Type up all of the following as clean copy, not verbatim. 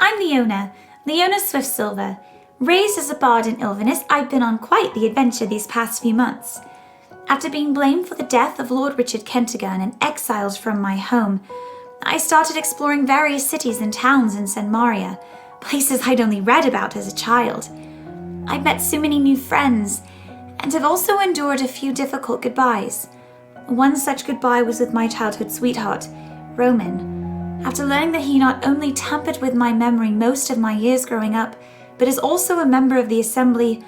I'm Leona Swift-Silver. Raised as a bard in Ilvinus, I've been on quite the adventure these past few months. After being blamed for the death of Lord Richard Kentigern and exiled from my home, I started exploring various cities and towns in San Maria, places I'd only read about as a child. I've met so many new friends, and have also endured a few difficult goodbyes. One such goodbye was with my childhood sweetheart, Roman. After learning that he not only tampered with my memory most of my years growing up, but is also a member of the Assembly,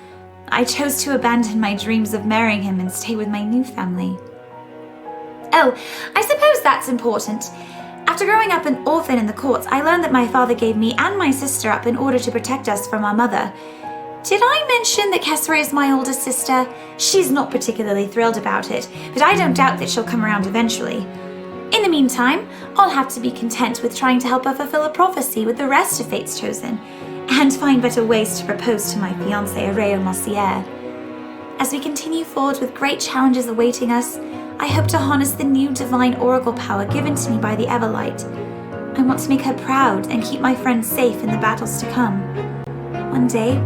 I chose to abandon my dreams of marrying him and stay with my new family. Oh, I suppose that's important. After growing up an orphan in the courts, I learned that my father gave me and my sister up in order to protect us from our mother. Did I mention that Kessra is my older sister? She's not particularly thrilled about it, but I don't doubt that she'll come around eventually. In the meantime, I'll have to be content with trying to help her fulfill a prophecy with the rest of Fate's Chosen, and find better ways to propose to my fiancé Areo Mossier. As we continue forward with great challenges awaiting us, I hope to harness the new divine oracle power given to me by the Everlight. I want to make her proud and keep my friends safe in the battles to come. One day,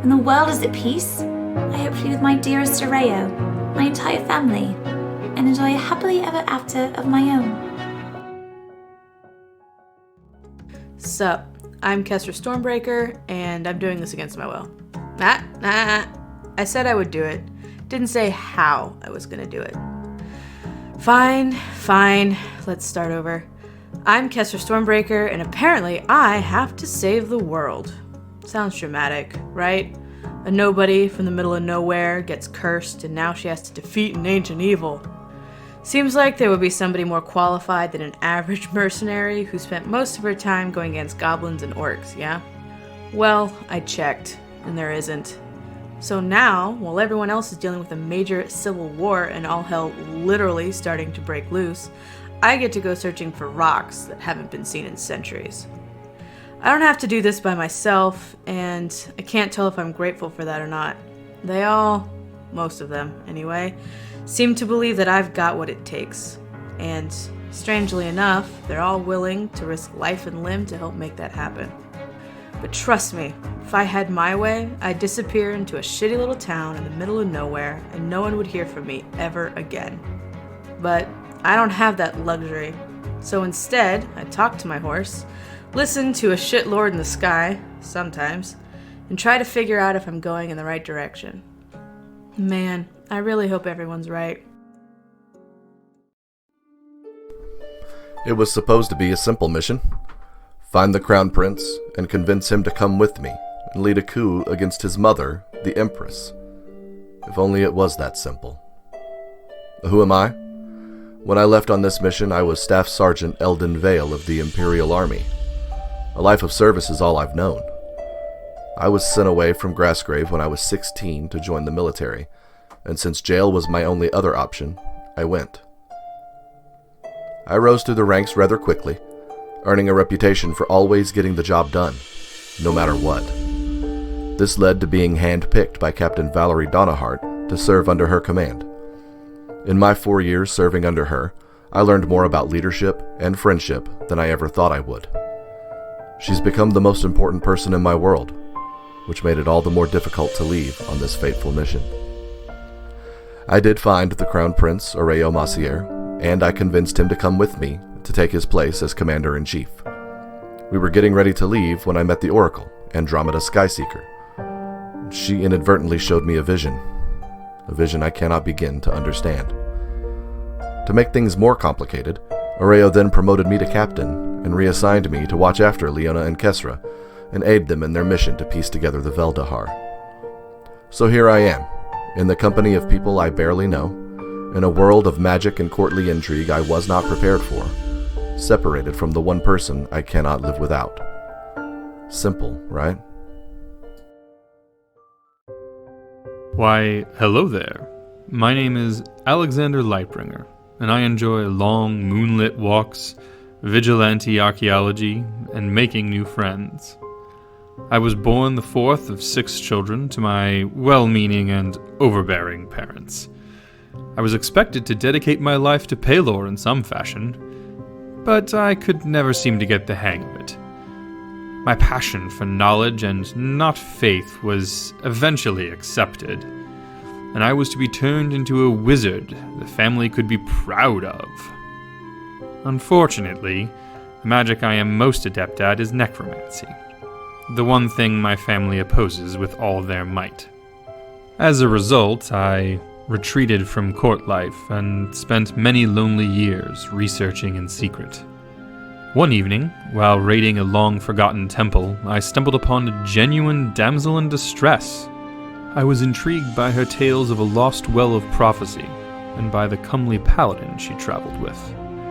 when the world is at peace, I hope to be with my dearest Areo, my entire family, and enjoy a happily ever after of my own. Sup, I'm Kessra Stormbreaker, and I'm doing this against my will. I said I would do it. Didn't say how I was gonna do it. Fine, let's start over. I'm Kessra Stormbreaker, and apparently I have to save the world. Sounds dramatic, right? A nobody from the middle of nowhere gets cursed, and now she has to defeat an ancient evil. Seems like there would be somebody more qualified than an average mercenary who spent most of her time going against goblins and orcs, yeah? Well, I checked, and there isn't. So now, while everyone else is dealing with a major civil war and all hell literally starting to break loose, I get to go searching for rocks that haven't been seen in centuries. I don't have to do this by myself, and I can't tell if I'm grateful for that or not. They all, most of them anyway, seem to believe that I've got what it takes. And strangely enough, they're all willing to risk life and limb to help make that happen. But trust me, if I had my way, I'd disappear into a shitty little town in the middle of nowhere and no one would hear from me ever again. But I don't have that luxury. So instead, I talk to my horse, listen to a shitlord in the sky, sometimes, and try to figure out if I'm going in the right direction. Man, I really hope everyone's right. It was supposed to be a simple mission. Find the Crown Prince and convince him to come with me and lead a coup against his mother, the Empress. If only it was that simple. Who am I? When I left on this mission, I was Staff Sergeant Eldon Vale of the Imperial Army. A life of service is all I've known. I was sent away from Grassgrave when I was 16 to join the military, and since jail was my only other option, I went. I rose through the ranks rather quickly, earning a reputation for always getting the job done, no matter what. This led to being hand-picked by Captain Valerie Donahart to serve under her command. In my 4 years serving under her, I learned more about leadership and friendship than I ever thought I would. She's become the most important person in my world, which made it all the more difficult to leave on this fateful mission. I did find the Crown Prince, Areo Mossier, and I convinced him to come with me to take his place as Commander-in-Chief. We were getting ready to leave when I met the Oracle, Andromeda Skyseeker. She inadvertently showed me a vision I cannot begin to understand. To make things more complicated, Areo then promoted me to captain and reassigned me to watch after Leona and Kessra and aid them in their mission to piece together the Veldahar. So here I am, in the company of people I barely know, in a world of magic and courtly intrigue I was not prepared for, separated from the one person I cannot live without. Simple, right? Why, hello there. My name is Alexander Lightbringer, and I enjoy long moonlit walks, vigilante archaeology, and making new friends. I was born the fourth of 6 children to my well-meaning and overbearing parents. I was expected to dedicate my life to Pelor in some fashion, but I could never seem to get the hang of it. My passion for knowledge and not faith was eventually accepted, and I was to be turned into a wizard the family could be proud of. Unfortunately, the magic I am most adept at is necromancy, the one thing my family opposes with all their might. As a result, I retreated from court life and spent many lonely years researching in secret. One evening, while raiding a long-forgotten temple, I stumbled upon a genuine damsel in distress. I was intrigued by her tales of a lost well of prophecy, and by the comely paladin she traveled with.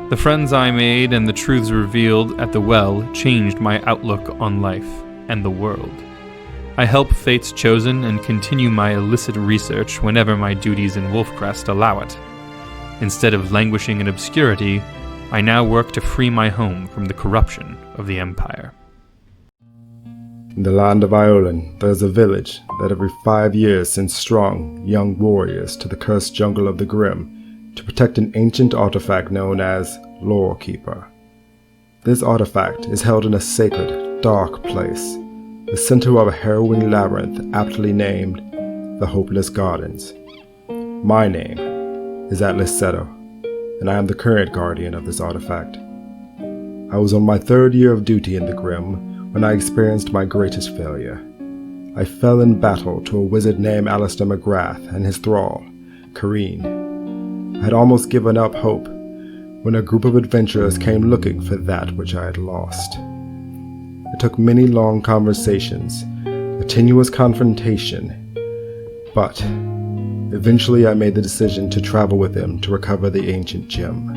The friends I made and the truths revealed at the well changed my outlook on life and the world. I help Fate's Chosen and continue my illicit research whenever my duties in Wolfcrest allow it. Instead of languishing in obscurity, I now work to free my home from the corruption of the Empire. In the land of Iolan, there is a village that every 5 years sends strong, young warriors to the cursed jungle of the Grim to protect an ancient artifact known as Lorekeeper. This artifact is held in a sacred, dark place, the center of a harrowing labyrinth aptly named the Hopeless Gardens. My name is Atlas Seto, and I am the current guardian of this artifact. I was on my 3rd year of duty in the Grim when I experienced my greatest failure. I fell in battle to a wizard named Alistair McGrath and his thrall, Kareen. I had almost given up hope when a group of adventurers came looking for that which I had lost. It took many long conversations, a tenuous confrontation, but eventually I made the decision to travel with them to recover the ancient gem.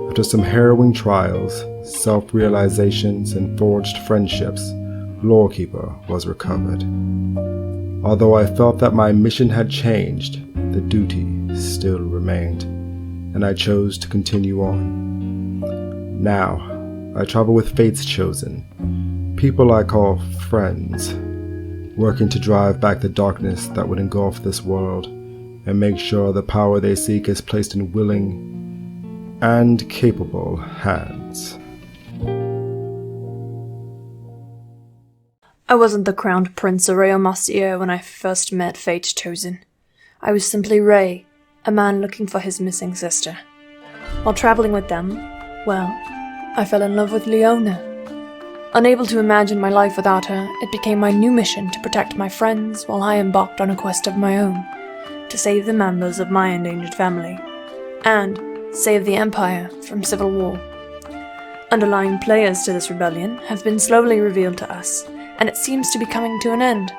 After some harrowing trials, self-realizations, and forged friendships, Lorekeeper was recovered. Although I felt that my mission had changed, the duty still remained, and I chose to continue on. Now, I travel with Fate's Chosen, people I call friends, working to drive back the darkness that would engulf this world and make sure the power they seek is placed in willing and capable hands. I wasn't the crowned prince of Reomastia when I first met Fate's Chosen. I was simply Ray, a man looking for his missing sister. While traveling with them, well, I fell in love with Leona. Unable to imagine my life without her, it became my new mission to protect my friends while I embarked on a quest of my own, to save the members of my endangered family, and save the Empire from civil war. Underlying players to this rebellion have been slowly revealed to us, and it seems to be coming to an end.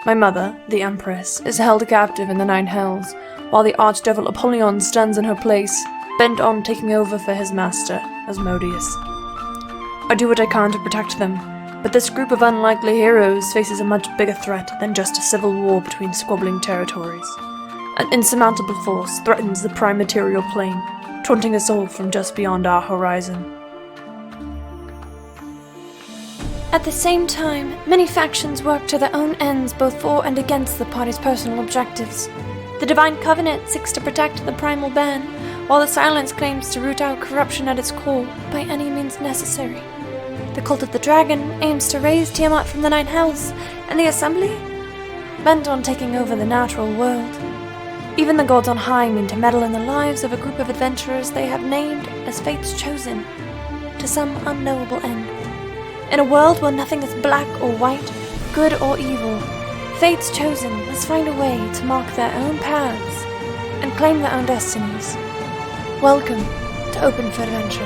My mother, the Empress, is held captive in the Nine Hells, while the Archdevil Apollyon stands in her place, bent on taking over for his master, Asmodeus. I do what I can to protect them, but this group of unlikely heroes faces a much bigger threat than just a civil war between squabbling territories. An insurmountable force threatens the prime material plane, taunting us all from just beyond our horizon. At the same time, many factions work to their own ends both for and against the party's personal objectives. The Divine Covenant seeks to protect the Primal Ban, while the Silence claims to root out corruption at its core by any means necessary. The Cult of the Dragon aims to raise Tiamat from the Nine Hells, and the Assembly? Bent on taking over the natural world. Even the gods on high mean to meddle in the lives of a group of adventurers they have named as Fate's Chosen, to some unknowable end. In a world where nothing is black or white, good or evil, Fate's Chosen must find a way to mark their own paths and claim their own destinies. Welcome to Open for Adventure.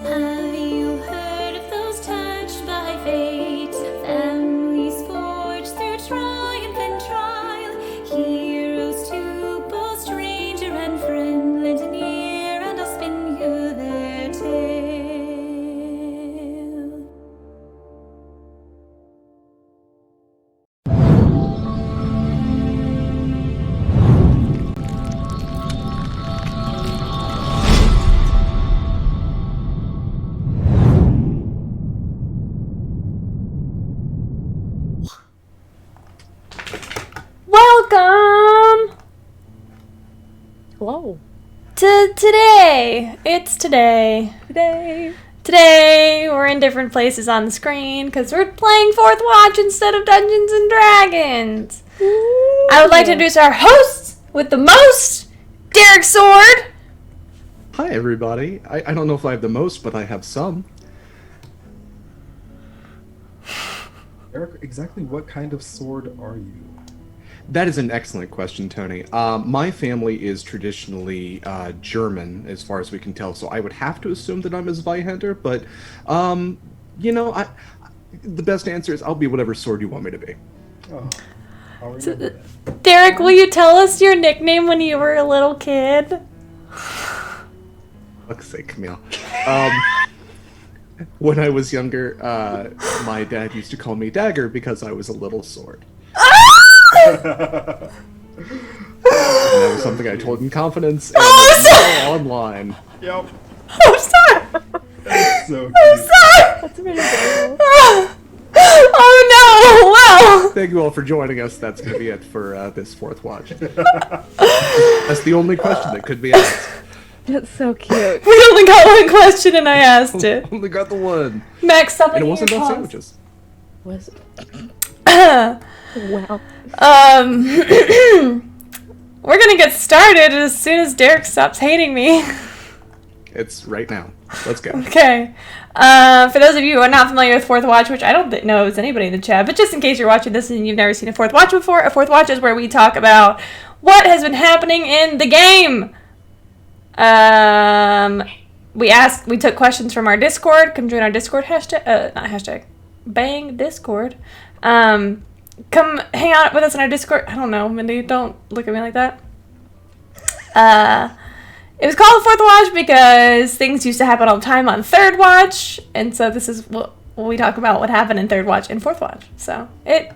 Have you heard of those touched by fate? Families forged through triumph and trial. Heroes to both stranger and friend lend an ear, and I'll spin you their tale. Whoa. Today. It's today. Today, we're in different places on the screen because we're playing Fourth Watch instead of Dungeons and Dragons. Ooh. I would like to introduce our hosts with the most, Derek Sword. Hi, everybody. I don't know if I have the most, but I have some. Eric, exactly what kind of sword are you? That is an excellent question, Tony. My family is traditionally German, as far as we can tell, so I would have to assume that I'm a Zweihander, but, the best answer is I'll be whatever sword you want me to be. Oh, I'll remember that. Derek, will you tell us your nickname when you were a little kid? Fuck's sake, Camille. When I was younger, my dad used to call me Dagger because I was a little sword. And that was something I told in confidence and online. Yep. I'm sorry. That's so cute. I'm sorry. That's really adorable. Oh no! Wow. Thank you all for joining us. That's going to be it for this Fourth Watch. That's the only question that could be asked. That's so cute. We only got one question and I asked it. Only got the one. Max, stop And it licking wasn't your about paws. sandwiches. Was wow. We're gonna get started as soon as Derek stops hating me. It's right now. Let's go. Okay. For those of you who are not familiar with Fourth Watch, which I don't know is anybody in the chat, but just in case you're watching this and you've never seen a Fourth Watch before, a Fourth Watch is where we talk about what has been happening in the game. We took questions from our Discord. Come join our Discord bang Discord. Come hang out with us in our Discord. I don't know, Mindy, don't look at me like that. It was called Fourth Watch because things used to happen all the time on Third Watch, and so this is what we talk about what happened in Third Watch and Fourth Watch. So I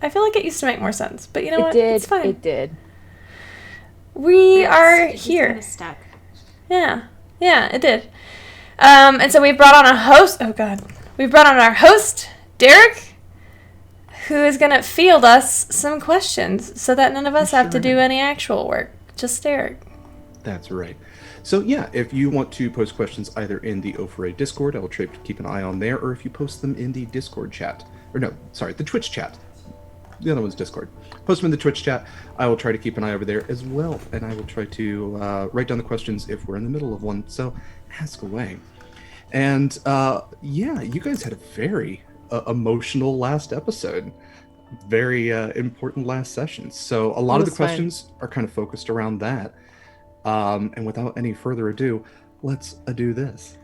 feel like it used to make more sense, but you know what? It's fine. It did. We are here. Kind of stuck. Yeah, it did. And so we brought on a host. Oh God, we brought on our host, Derek, who is gonna field us some questions so that none of us have to do any actual work. Just Derek. That's right. So yeah, if you want to post questions either in the O4A Discord, I will try to keep an eye on there, or if you post them in the Discord chat. Or no, sorry, the Twitch chat. The other one's Discord. Post them in the Twitch chat. I will try to keep an eye over there as well, and I will try to write down the questions if we're in the middle of one, so ask away. And yeah, you guys had a very emotional last episode. Very important last session. So a lot of the questions are kind of focused around that. And without any further ado, let's do this.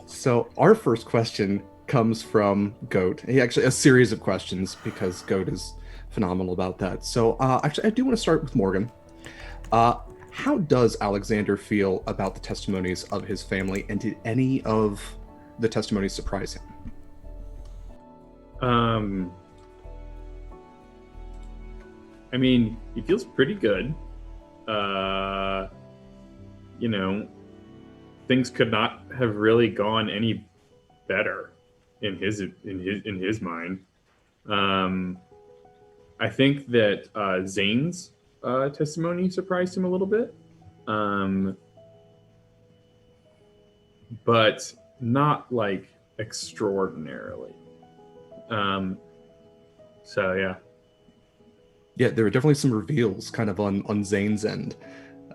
So our first question comes from Goat. Actually, a series of questions because Goat is phenomenal about that. So actually, I do want to start with Morgan. How does Alexander feel about the testimonies of his family, and did any of the testimonies surprise him? I mean, he feels pretty good. Things could not have really gone any better in his mind. I think that Zane's testimony surprised him a little bit, but not like extraordinarily. So yeah. Yeah, there were definitely some reveals kind of on Zane's end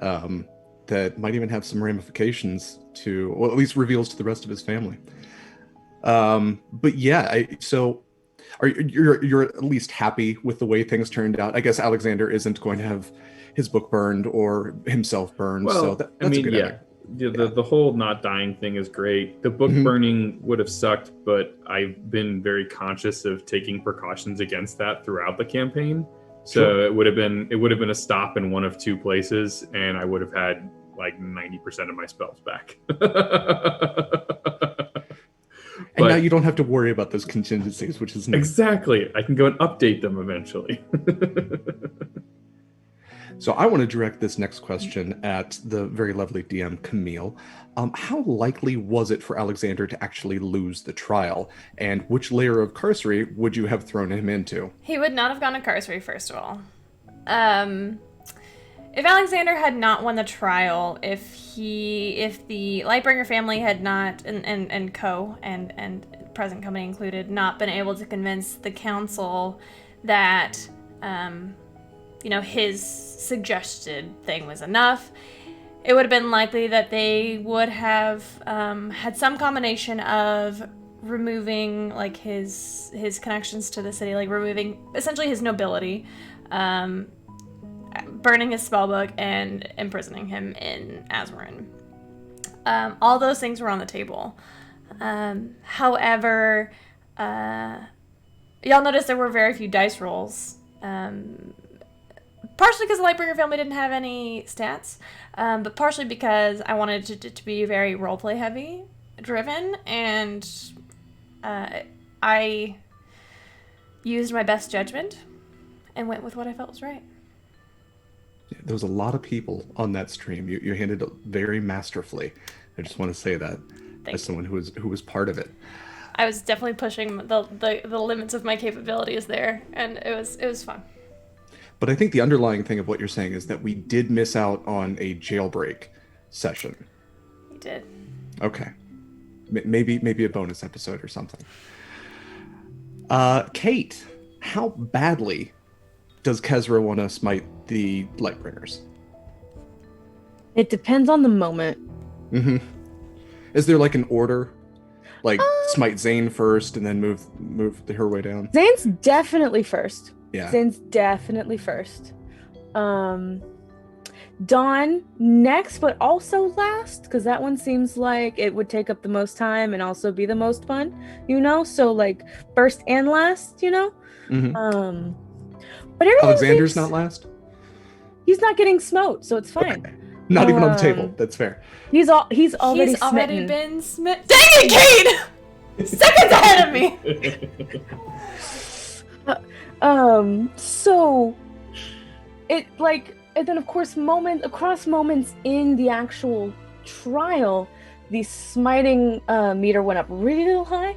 that might even have some ramifications to, well, at least reveals to the rest of his family. But yeah, so you're at least happy with the way things turned out. I guess Alexander isn't going to have his book burned or himself burned. Well, So that's a good ending. The whole not dying thing is great. The book burning would have sucked, but I've been very conscious of taking precautions against that throughout the campaign. So Sure. it would have been a stop in one of two places, and I would have had like 90% of my spells back. And now you don't have to worry about those contingencies, which is nice. Exactly. I can go and update them eventually. So I want to direct this next question at the very lovely DM, Camille. How likely was it for Alexander to actually lose the trial? And which layer of carcery would you have thrown him into? He would not have gone to carcery, first of all. If Alexander had not won the trial, if the Lightbringer family had not, and co, and present company included, not been able to convince the council that, his suggested thing was enough, it would have been likely that they would have had some combination of removing, like, his connections to the city, like removing essentially his nobility, burning his spellbook, and imprisoning him in Azmorin. All those things were on the table. However, y'all noticed there were very few dice rolls. Partially because the Lightbringer family didn't have any stats, but partially because I wanted it to be very roleplay heavy driven, and I used my best judgment and went with what I felt was right. There was a lot of people on that stream. You handled it very masterfully. I just want to say that as someone who was part of it. I was definitely pushing the limits of my capabilities there, and it was fun. But I think the underlying thing of what you're saying is that we did miss out on a jailbreak session. We did. Okay. Maybe a bonus episode or something. Kate, how badly does Kezra want to smite the Lightbringers? It depends on the moment. Mm-hmm. Is there like an order? Like smite Zane first and then move her way down? Zane's definitely first. Yeah. Zane's definitely first. Dawn next, but also last, because that one seems like it would take up the most time and also be the most fun, So like first and last, Mm-hmm. But Alexander's not last? He's not getting smote, so it's fine. Okay. Not even on the table. That's fair. He's already smitten. Been smitten. Dang it, Kate! Seconds ahead of me. So it and then of course across moments in the actual trial, the smiting meter went up real high,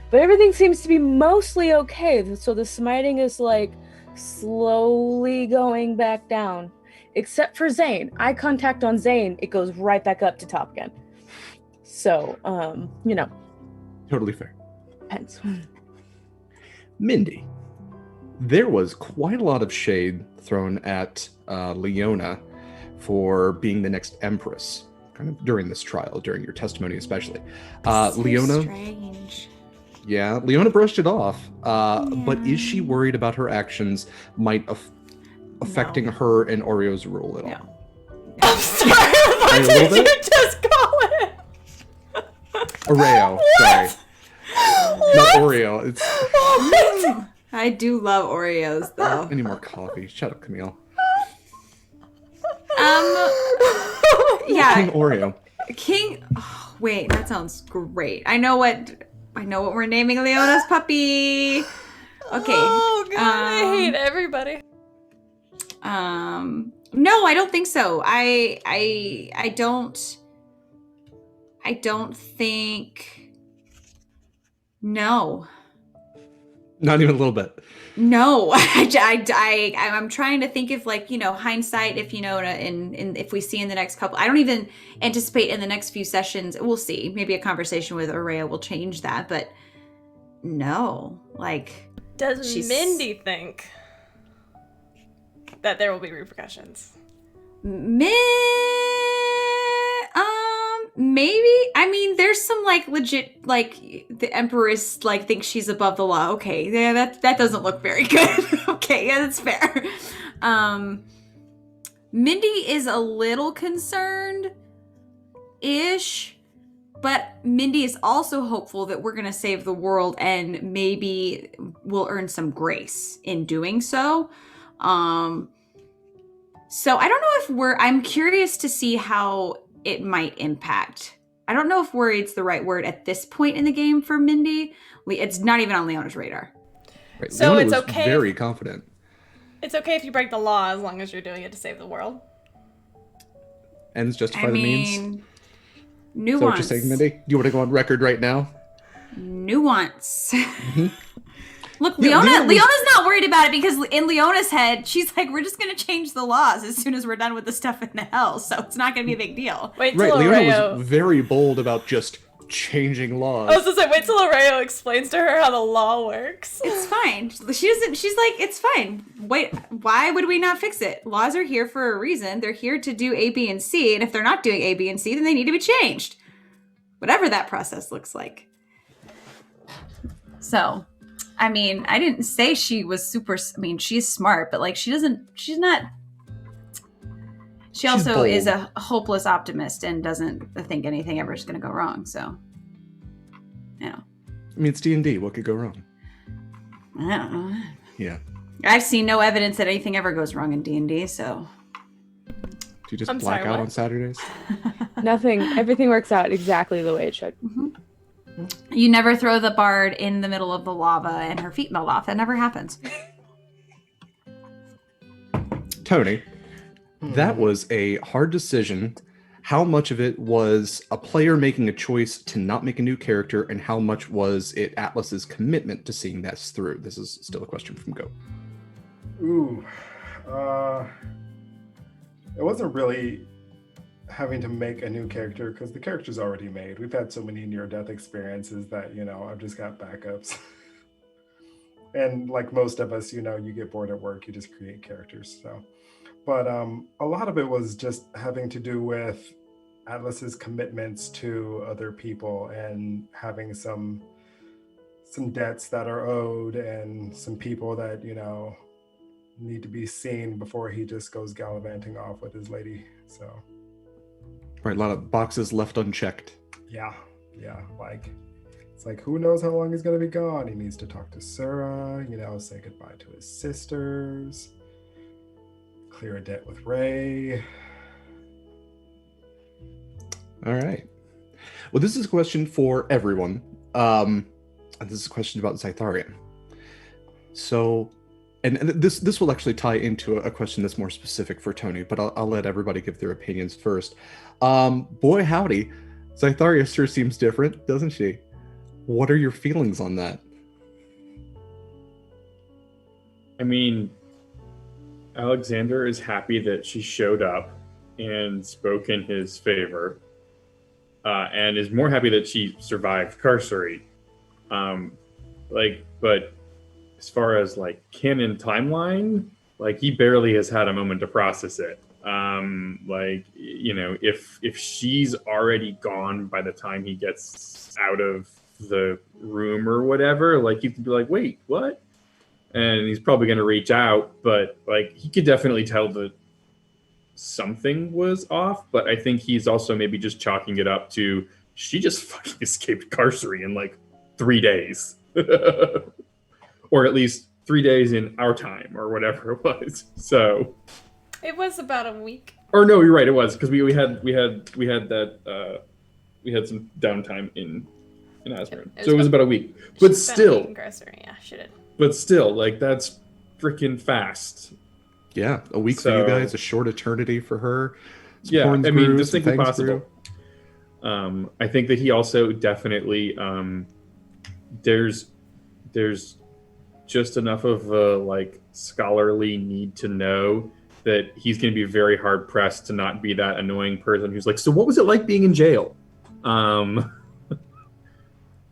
but everything seems to be mostly okay. So the smiting is like slowly going back down, except for Zane. Eye contact on Zane, it goes right back up to top again. So, Totally fair. Depends. Mindy, there was quite a lot of shade thrown at Leona for being the next Empress, kind of during this trial, during your testimony especially. Leona. Strange. Yeah, Leona brushed it off, but is she worried about her actions might affecting her and Oreo's rule at all? No. I'm sorry, what did you just call it? Oreo, sorry. Not Oreo, it's... I do love Oreos, though. I need more coffee. Shut up, Camille. Yeah. King Oreo. King... Oh, wait, that sounds great. I know what we're naming Leona's puppy. Okay. Oh, God, I hate everybody. No, I don't think so. I don't think. No. Not even a little bit. No, I'm trying to think of hindsight. If if we see in the next couple, I don't even anticipate in the next few sessions. We'll see. Maybe a conversation with Aurea will change that, but no, Does Mindy think that there will be repercussions? Maybe. I mean, there's some legit the Empress thinks she's above the law. Okay, yeah, that doesn't look very good. Okay, yeah, that's fair. Mindy is a little concerned ish, but Mindy is also hopeful that we're gonna save the world and maybe we'll earn some grace in doing so. So I don't know if I'm curious to see how it might impact. I don't know if worried's the right word at this point in the game for Mindy. It's not even on Leona's radar. Right. So Leona it's was okay. Very confident. It's okay if you break the law as long as you're doing it to save the world. Ends justify the means. Is Nuance. that what you're saying, Mindy? Do you want to go on record right now? Nuance. Look, Yeah, Leona's not worried about it because in Leona's head, she's like, we're just going to change the laws as soon as we're done with the stuff in the hell, so it's not going to be a big deal. Wait Right, till Leona Areo. was very bold about just changing laws. I was gonna say, wait till Areo explains to her how the law works. It's fine. She's like, it's fine. Wait, why would we not fix it? Laws are here for a reason. They're here to do A, B, and C, and if they're not doing A, B, and C, then they need to be changed. Whatever that process looks like. So, I mean, I didn't say she was super, I mean, she's smart, but like she also bold. is a hopeless optimist and doesn't think anything ever is going to go wrong. So, you know. I mean, it's D&D. What could go wrong? I don't know. Yeah. I've seen no evidence that anything ever goes wrong in D&D, so. Do you just I'm black sorry, out what? on Saturdays? Nothing. Everything works out exactly the way it should. You never throw the bard in the middle of the lava and her feet melt off. That never happens. Tony, that was a hard decision. How much of it was a player making a choice to not make a new character, and how much was it Atlas's commitment to seeing this through? This is still a question from Go. Ooh, it wasn't really having to make a new character because the character's already made. We've had so many near-death experiences that, I've just got backups. And like most of us, you get bored at work, you just create characters. So, but a lot of it was just having to do with Atlas's commitments to other people and having some debts that are owed and some people that, need to be seen before he just goes gallivanting off with his lady. So Right, a lot of boxes left unchecked. yeah, like it's like who knows how long he's gonna be gone. He needs to talk to Sura, say goodbye to his sisters, clear a debt with Ray. All right. Well, this is a question for everyone. And this is a question about Zytharian. So, and this will actually tie into a question that's more specific for Tony, but I'll let everybody give their opinions first. Boy, howdy. Zytharia sure seems different, doesn't she? What are your feelings on that? I mean, Alexander is happy that she showed up and spoke in his favor, and is more happy that she survived carcery. But as far as like canon timeline, like he barely has had a moment to process it. If she's already gone by the time he gets out of the room or whatever, like you could be like, wait, what? And he's probably going to reach out, but like he could definitely tell that something was off. But I think he's also maybe just chalking it up to she just fucking escaped carcery in like 3 days, or at least 3 days in our time or whatever it was. So It was about a week. or no, you're right, it was because we had some downtime in Azrin, so it was about a week. But still, Yeah, she did. But still, like that's freaking fast. Yeah, a week for you guys, a short eternity for her. Some Yeah, horns I mean, grew, just some thinking fangs possible. grew. I think that he also definitely there's just enough of a like scholarly need to know that he's going to be very hard pressed to not be that annoying person who's like, so what was it like being in jail?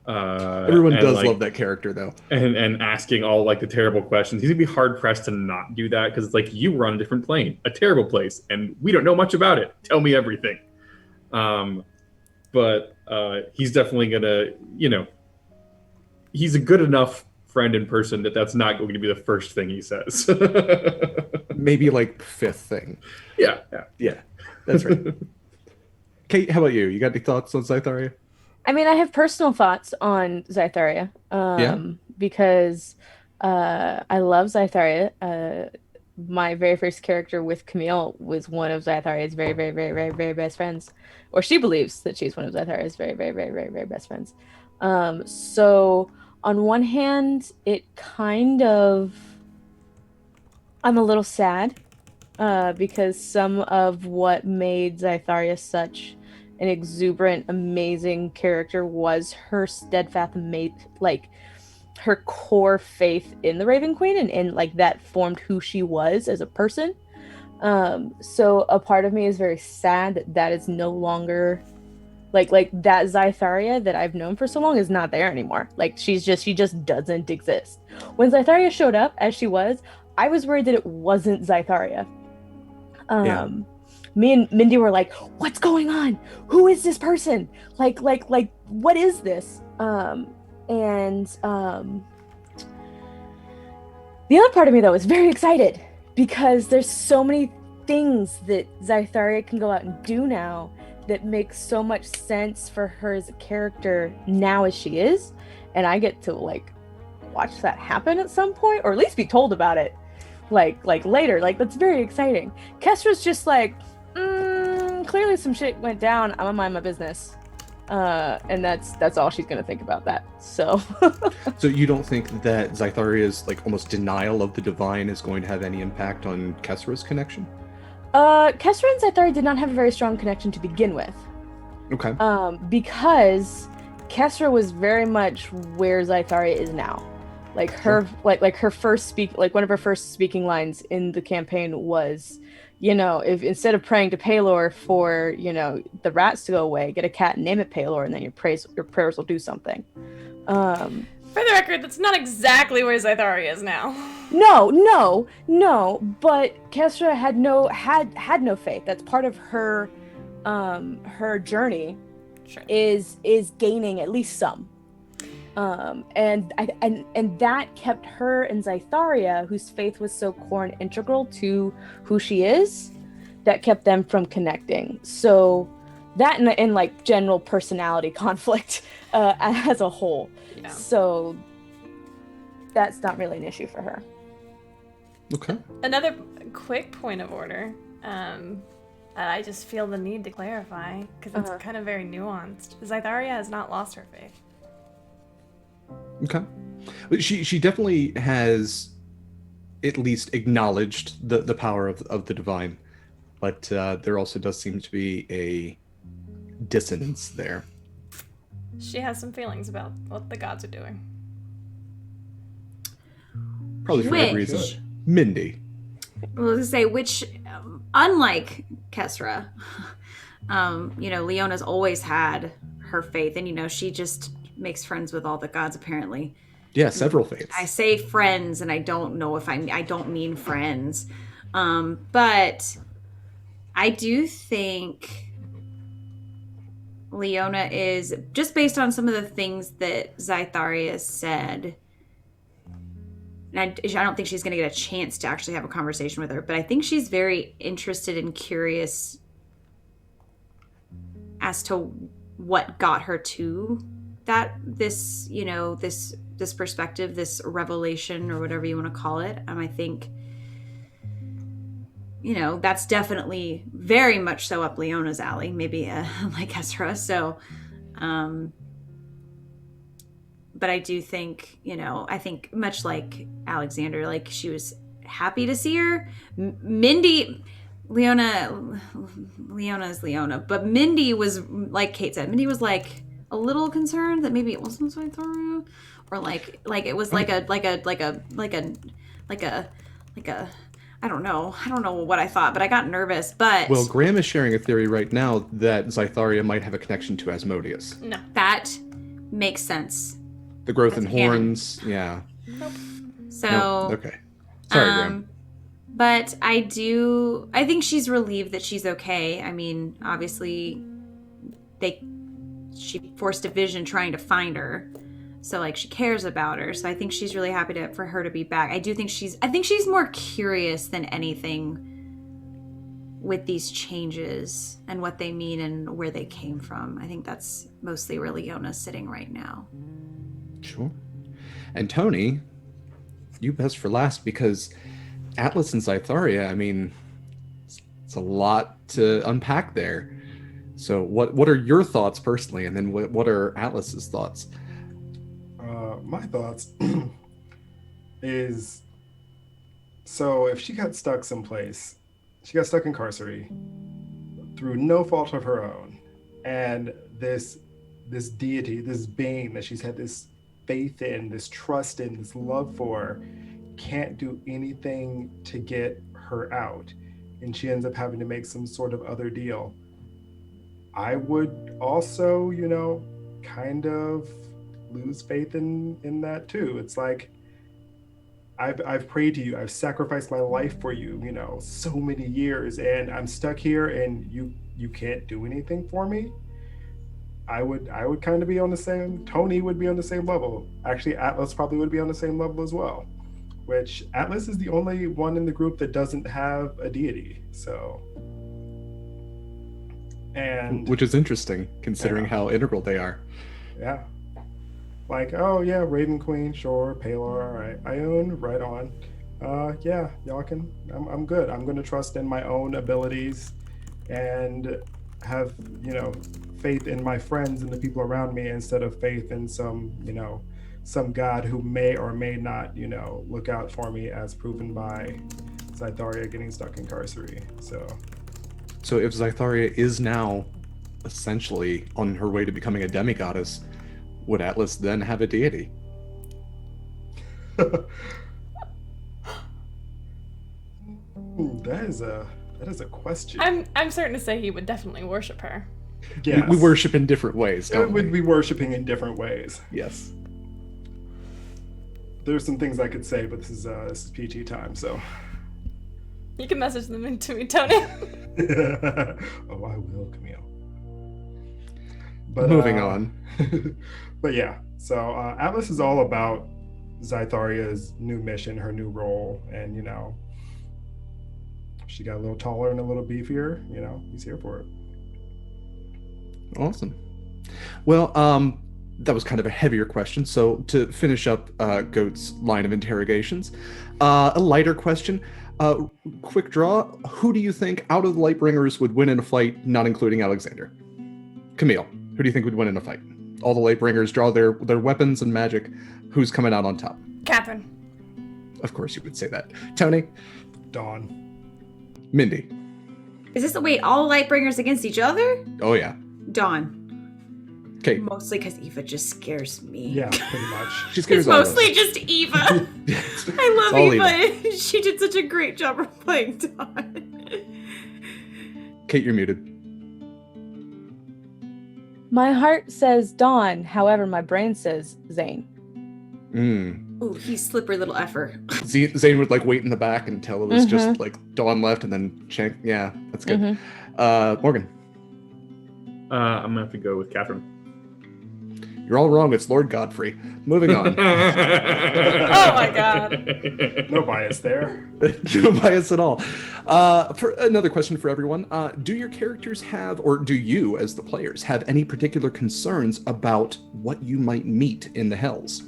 Everyone does love that character though, and asking all like the terrible questions. He's gonna be hard pressed to not do that because it's like you were on a different plane, a terrible place, and we don't know much about it. Tell me everything. But he's definitely gonna, he's a good enough friend in person that's not going to be the first thing he says. Maybe like fifth thing. Yeah. That's right. Kate, how about you? You got any thoughts on Zytharia? I mean, I have personal thoughts on Zytharia. Because I love Zytharia. My very first character with Camille was one of Zytharia's very, very, very, very, very best friends. Or she believes that she's one of Zytharia's very, very, very, very, very best friends. So on one hand, it kind of... I'm a little sad because some of what made Zytharia such an exuberant, amazing character was her steadfast her core faith in the Raven Queen, and like that formed who she was as a person. So a part of me is very sad that that is no longer like that Zytharia that I've known for so long is not there anymore. Like she just doesn't exist. When Zytharia showed up as she was, I was worried that it wasn't Zytharia. Me and Mindy were like, what's going on? Who is this person? Like what is this? The other part of me though is very excited because there's so many things that Zytharia can go out and do now that makes so much sense for her as a character now as she is, and I get to like watch that happen at some point, or at least be told about it like later. Like that's very exciting. Kestra's just like, clearly some shit went down. I'm gonna mind my business. And that's all she's gonna think about that. So So you don't think that Zytharia's like almost denial of the divine is going to have any impact on Kesra's connection? Kesra and Zytharia did not have a very strong connection to begin with. Okay. Because Kesra was very much where Zytharia is now. Like her like her first one of her first speaking lines in the campaign was, you know, if instead of praying to Paylor for, you know, the rats to go away, get a cat and name it Paylor, and then your prayers will do something. For the record, that's not exactly where Zytharia is now. No, but Kesra had no faith. That's part of her her journey. Sure. Is gaining at least some. And that kept her and Zytharia, whose faith was so core and integral to who she is, that kept them from connecting. So that and like general personality conflict as a whole. Yeah. So that's not really an issue for her. Okay. Another quick point of order. I just feel the need to clarify because it's kind of very nuanced. Zytharia has not lost her faith. Okay. She definitely has at least acknowledged the power of the divine, but there also does seem to be a dissonance there. She has some feelings about what the gods are doing. Probably for that reason. Mindy. Well, I was gonna say, which, unlike Kesra, you know, Leona's always had her faith, and you know, she just makes friends with all the gods apparently. Yeah, several faiths. I say friends, and I don't know if I don't mean friends, but I do think Leona is, just based on some of the things that Zytharia said. And I don't think she's going to get a chance to actually have a conversation with her, but I think she's very interested and curious as to what got her to this perspective, this revelation, or whatever you want to call it. I think, you know, that's definitely very much so up Leona's alley, maybe like Ezra. So, but I do think, you know, I think much like Alexander, like she was happy to see her. Leona is Leona, but Mindy was, like Kate said, Mindy was like a little concerned that maybe it wasn't Zytharia, or like it was like a I don't know what I thought, but I got nervous. But well, Graham is sharing a theory right now that Zytharia might have a connection to Asmodeus. No, that makes sense. The growth in That's canon. horns, yeah. Nope. So no. Okay, sorry, Graham. But I think she's relieved that she's okay. I mean, obviously, she forced a vision trying to find her, so like she cares about her. So I think she's really happy for her to be back. I think she's more curious than anything with these changes and what they mean and where they came from. I think that's mostly where Leona's sitting right now. Sure. And Tony, you best for last, because Atlas and Zytharia, I mean, it's a lot to unpack there. So what are your thoughts personally, and then what are Atlas's thoughts? My thoughts is, so if she got stuck someplace, she got stuck in Carcery through no fault of her own, and this deity, this being that she's had this faith in, this trust in, this love for, can't do anything to get her out, and she ends up having to make some sort of other deal. I would also, kind of lose faith in that too. It's like, I've prayed to you, I've sacrificed my life for you, so many years, and I'm stuck here and you can't do anything for me. I would kind of be on the same, Tony would be on the same level. Actually, Atlas probably would be on the same level as well, which Atlas is the only one in the group that doesn't have a deity. So, and which is interesting considering how integral they are. Yeah. Like, oh yeah, Raven Queen, sure, Palar, all right. Ioun, right on. Yeah, y'all can, I'm good. I'm gonna trust in my own abilities and have, faith in my friends and the people around me instead of faith in some god who may or may not, look out for me, as proven by Zytharia getting stuck in Carcery. So if Zytharia is now essentially on her way to becoming a demigoddess, would Atlas then have a deity? That is a question. I'm certain to say he would definitely worship her. Yes. We worship in different ways, don't we? Would be worshiping in different ways. Yes. There's some things I could say, but this is PG time, so. You can message them into me, Tony. Oh, I will, Camille. But moving on. But yeah, so Atlas is all about Zytharia's new mission, her new role, and she got a little taller and a little beefier. He's here for it. Awesome. Well, that was kind of a heavier question. So to finish up Goat's line of interrogations, a lighter question. Quick draw. Who do you think out of the Lightbringers would win in a fight, not including Alexander? Camille, who do you think would win in a fight? All the Lightbringers draw their weapons and magic. Who's coming out on top? Catherine. Of course you would say that. Tony? Dawn. Mindy? Is this all Lightbringers against each other? Oh yeah. Dawn. Okay. Mostly because Eva just scares me. Yeah, pretty much. She scares It's all of us. mostly just Eva. I love all Eva. She did such a great job of playing Dawn. Kate, you're muted. My heart says Dawn, however, my brain says Zane. Ooh, he's slippery little effer. Zane would wait in the back until it was just Dawn left and then Shank. Yeah, that's good. Morgan. I'm gonna have to go with Catherine. You're all wrong. It's Lord Godfrey. Moving on. Oh my god. No bias there. No bias at all. For another question for everyone, do your characters have, or do you as the players have any particular concerns about what you might meet in the Hells?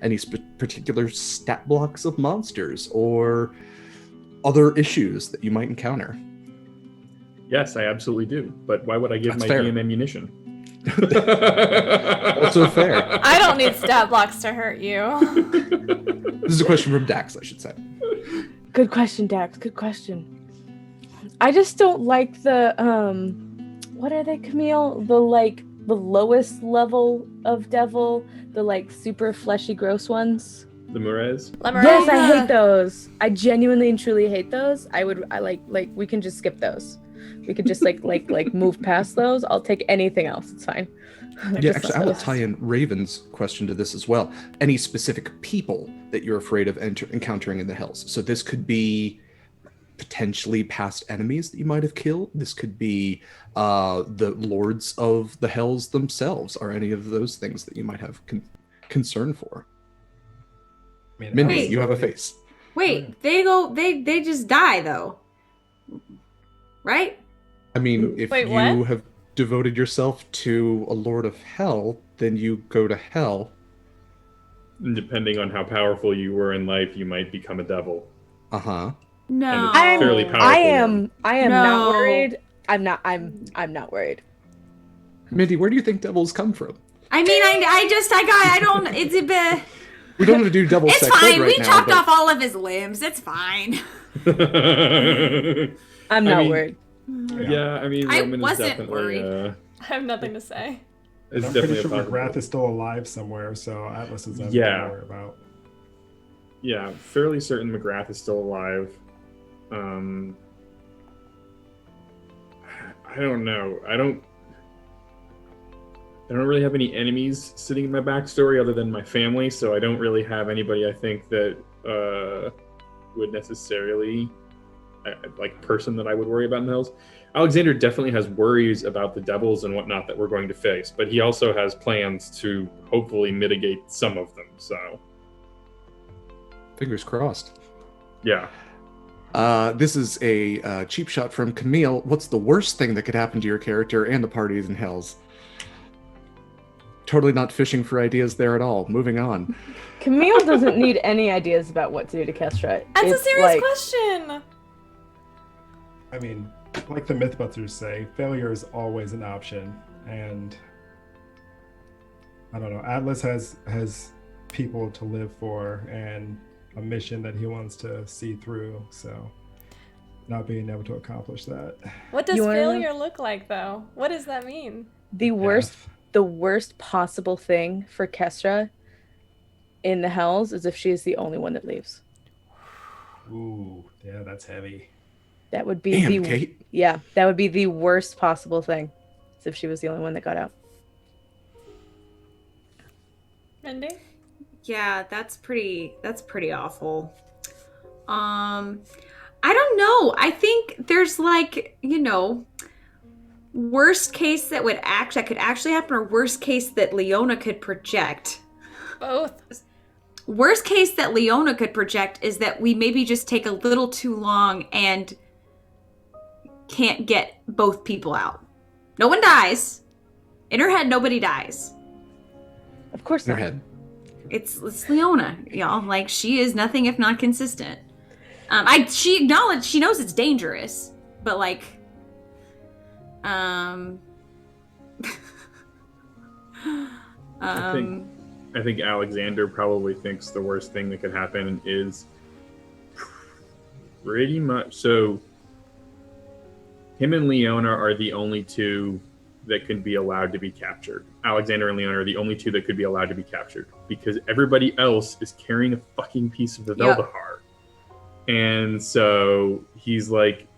Any particular stat blocks of monsters or other issues that you might encounter? Yes, I absolutely do. But why would I give That's my fair. DM ammunition? Also fair. I don't need stat blocks to hurt you. This is a question from Dax, I should say. Good question, Dax. Good question. I just don't like the what are they, Camille? The lowest level of devil, the super fleshy, gross ones. The Murez? Yes, I hate those. I genuinely and truly hate those. I like we can just skip those. We could just move past those. I'll take anything else. It's fine. Yeah, actually, I will tie in Raven's question to this as well. Any specific people that you're afraid of encountering in the Hells? So this could be potentially past enemies that you might have killed. This could be the lords of the Hells themselves. Are any of those things that you might have concern for? Mindy, Wait. you have a face. Wait, they just die though. Right? I mean, if Wait, you what? have devoted yourself to a Lord of Hell, then you go to hell. And depending on how powerful you were in life, you might become a devil. Uh-huh. No. And it's fairly powerful. I am No. not worried. I'm not worried. Mindy, where do you think devils come from? I mean, I don't. It's a bit. We don't have to do devil It's sex ed fine. right We now, chopped but- off all of his limbs. It's fine. I'm not worried. Yeah, I mean, I Roman is wasn't definitely. worried. I have nothing to say. I'm definitely pretty a sure McGrath possibility. is still alive somewhere, so Atlas is nothing Yeah. to worry about. Yeah, fairly certain McGrath is still alive. I don't know. I don't really have any enemies sitting in my backstory other than my family, so I don't really have anybody I think that would necessarily person that I would worry about in the hills. Alexander definitely has worries about the devils and whatnot that we're going to face, but he also has plans to hopefully mitigate some of them. So, Fingers crossed. yeah. This is a cheap shot from Camille. What's the worst thing that could happen to your character and the parties in Hells? Totally not fishing for ideas there at all. Moving on. Camille doesn't need any ideas about what to do to Kestra. That's It's a serious like, question. I mean, like the Mythbusters say, failure is always an option, and I don't know. Atlas has people to live for and a mission that he wants to see through. So, not being able to accomplish that. What does You wanna know? failure look like, though? What does that mean? the worst possible thing for Kestra in the Hells is if she is the only one that leaves. Ooh, yeah, that's heavy. That would be Damn, Kate. that would be the worst possible thing, is if she was the only one that got out. Mindy? Yeah, that's pretty awful. I don't know. I think there's worst case that could actually happen, or worst case that Leona could project. Both. Worst case that Leona could project is that we maybe just take a little too long and can't get both people out. No one dies. In her head, nobody dies. Of course In her not. head. It's Leona, y'all. Like, she is nothing if not consistent. She acknowledged, she knows it's dangerous, but I think Alexander probably thinks the worst thing that could happen is pretty much so. Him and Leona are the only two that can be allowed to be captured. Alexander and Leona are the only two that could be allowed to be captured because everybody else is carrying a fucking piece of the Yep. Veldahar. And so he's like,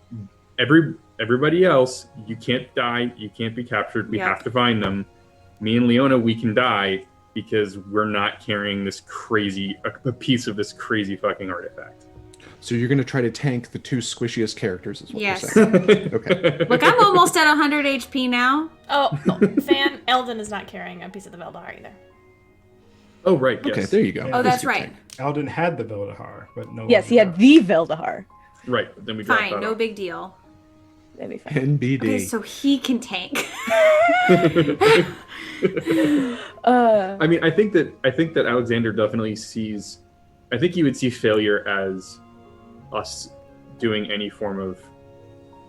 everybody else, you can't die, you can't be captured, we Yep. have to find them. Me and Leona, we can die because we're not carrying this a piece of this crazy fucking artifact. So you're going to try to tank the two squishiest characters, is what Yes. you're saying. Okay. look, I'm almost at 100 HP now. Oh, Fan, Eldon is not carrying a piece of the Veldahar either. Oh, right, yes. Okay, there you go. Oh, that's right. Alden had the Veldahar, but no. Yes, he had the Veldahar. Right, then we dropped Fine, that no off. big deal. That'd be fine. NBD. Okay, so he can tank. I mean, I think that Alexander definitely sees. I think he would see failure as us doing any form of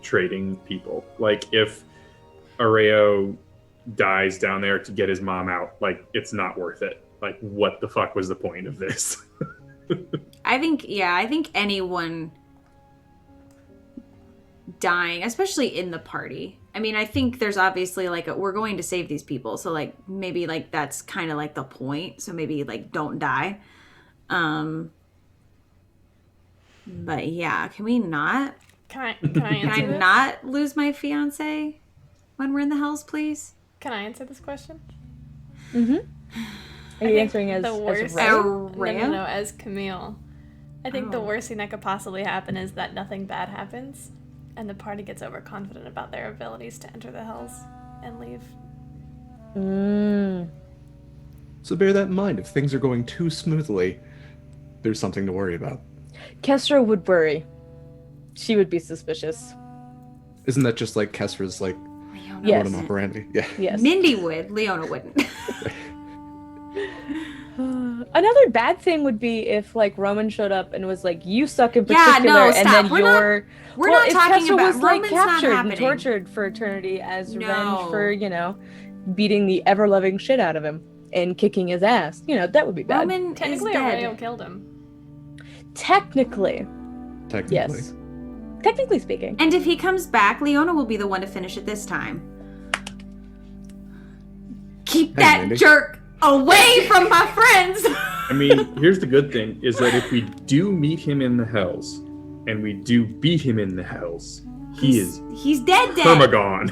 trading people. Like if Areo dies down there to get his mom out, like it's not worth it. Like what the fuck was the point of this? I think anyone dying, especially in the party. I mean, I think there's obviously we're going to save these people, so maybe that's kind of the point. So maybe don't die. But yeah, can we not? Can I Can I answer this? not lose my fiance when we're in the Hells, please? Can I answer this question? Mm-hmm. Are I you think answering as the worst? Ray? Rhea? As Camille. I think the worst thing that could possibly happen is that nothing bad happens, and the party gets overconfident about their abilities to enter the Hells and leave. So bear that in mind. If things are going too smoothly, there's something to worry about. Kestra would worry. She would be suspicious. Isn't that just like Kesra's Leona Yes. modus operandi? Yeah. Yes. Mindy would. Leona wouldn't. Another bad thing would be if Roman showed up and was like, "You suck in Yeah, particular," no, and stop. then We're not- you're. we're well, not if talking Kestra about- was like Roman's not captured and happening. tortured for eternity as No. revenge for beating the ever loving shit out of him and kicking his ass. That would be bad. Roman is Technically, dead. Areo killed him. Technically, Technically. yes. Technically speaking. And if he comes back, Leona will be the one to finish it this time. Keep Hey, that Mindy. jerk away from my friends. I mean, here's the good thing, is that if we do meet him in the Hells, and we do beat him in the Hells, he's dead. permagon.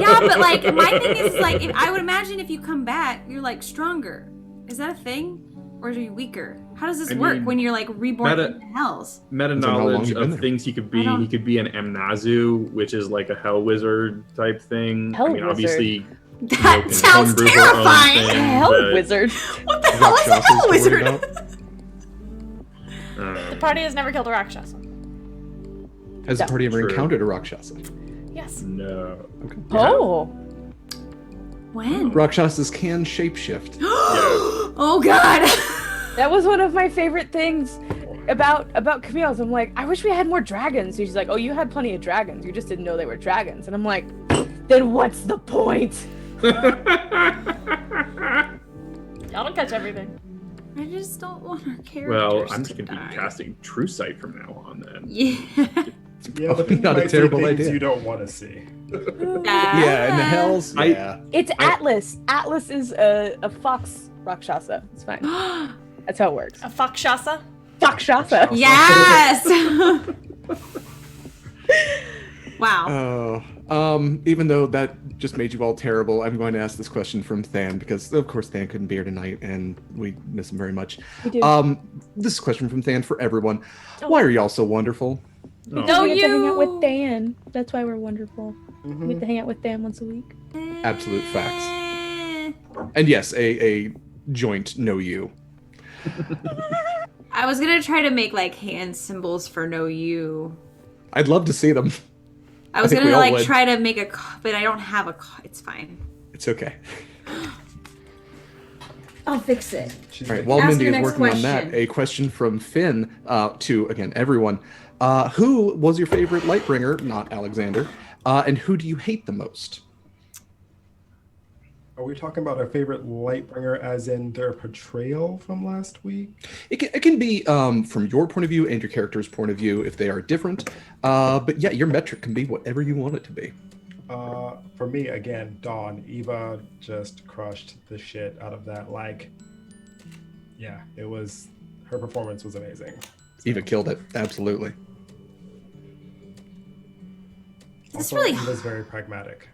Yeah, but like my thing is like I would imagine if you come back, you're like stronger. Is that a thing, or are you weaker? How does this I work mean, when you're like reborn in the hells? Meta Depends on how long knowledge you've been of there. things he could I be. don't- He could be an Amnazu, which is like a hell wizard type thing. Hell I mean, wizard. obviously, That can sounds homebrew her own terrifying. thing, Hell but, wizard. What the hell is a Rakshasas hell to worry wizard? about? The party has never killed a Rakshasa. Has the party ever True. encountered a Rakshasa? Yes. No. Okay. Oh. When? Rakshasas can shapeshift. Oh God. That was one of my favorite things about Camille's. I'm like, I wish we had more dragons. She's like, oh, you had plenty of dragons. You just didn't know they were dragons. And I'm like, then what's the point? Y'all don't catch everything. I just don't want our characters Well, I'm to just going to be die. casting True Sight from now on then. Yeah. Yeah, but people Not a might see terrible things idea. you don't want to see. Yeah, in the hells. Yeah. It's Atlas. Atlas is a fox Rakshasa. It's fine. That's how it works. A Fakshasa? Rakshasa. Yes. Wow. Even though that just made you all terrible, I'm going to ask this question from Than because, of course, Than couldn't be here tonight, and we miss him very much. We do. This is a question from Than for everyone. Why are y'all so wonderful? No, we get to hang out you. with Dan. That's why we're wonderful. Mm-hmm. We get to hang out with Dan once a week. Absolute facts. And yes, a joint know you. I was gonna try to make like hand symbols for no you. I'd love to see them. I was think gonna we all like would. try to make a, but I don't have a. It's fine. It's okay. I'll fix it. All right, while Ask Mindy your is next working on that, question. a question from Finn to, again, everyone. Who was your favorite Lightbringer, not Alexander, and who do you hate the most? Are we talking about our favorite Lightbringer as in their portrayal from last week? It can be from your point of view and your character's point of view if they are different. But yeah, your metric can be whatever you want it to be. For me, again, Dawn. Eva just crushed the shit out of that. Like, yeah, it was, her performance was amazing. Eva killed it, absolutely. It's Also, really Eva's very pragmatic.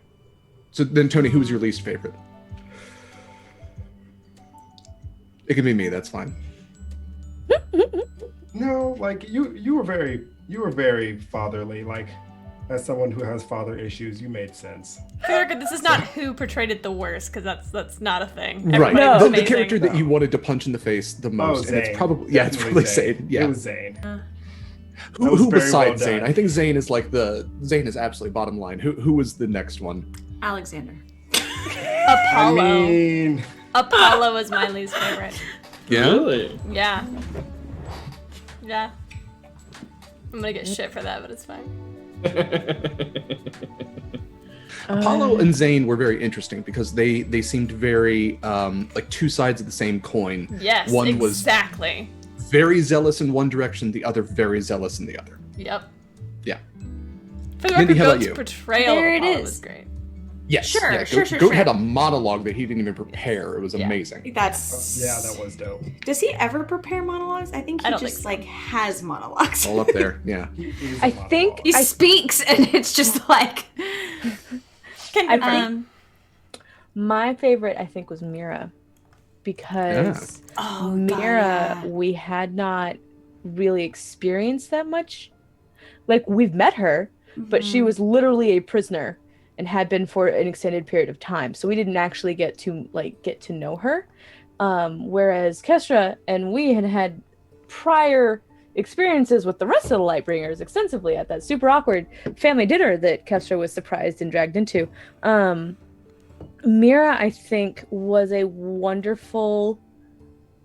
So then, Tony, who was your least favorite? It can be me, that's fine. No, like you were very fatherly. Like, as someone who has father issues, you made sense. For the record, this is not who portrayed it the worst, because that's not a thing. Right. Everybody was The amazing. character that you wanted to punch in the face the most, and it's Zane. probably it's Definitely probably Zane. Yeah. It was Zane. Who, That was who very besides well Zane? done. I think Zane is like Zane is absolutely bottom line. Who was the next one? Alexander. Apollo. I mean, Apollo was my least favorite. Yeah. Really? Yeah. Yeah. I'm gonna get shit for that, but it's fine. Apollo and Zane were very interesting because they seemed very like two sides of the same coin. Yes, One exactly. was very zealous in one direction, the other very zealous in the other. Yep. Yeah. For the Mindy, record, how about Goat's you? portrayal There of it Apollo is. was great. Yes. Sure, yeah, sure, Goat, sure, Goat sure. had a monologue that he didn't even prepare. It was Yeah. amazing. That's yeah, that was dope. Does he ever prepare monologues? I think I he don't just think so. like has monologues. All up there. Yeah. He is a I monologue. think He speaks and it's just like Can my favorite, I think, was Mira, because oh Mira, God, we had not really experienced that much. Like, we've met her, but she was literally a prisoner and had been for an extended period of time, so we didn't actually get to know her. Whereas Kestra and we had prior experiences with the rest of the Lightbringers extensively at that super awkward family dinner that Kestra was surprised and dragged into. Mira, I think, was a wonderful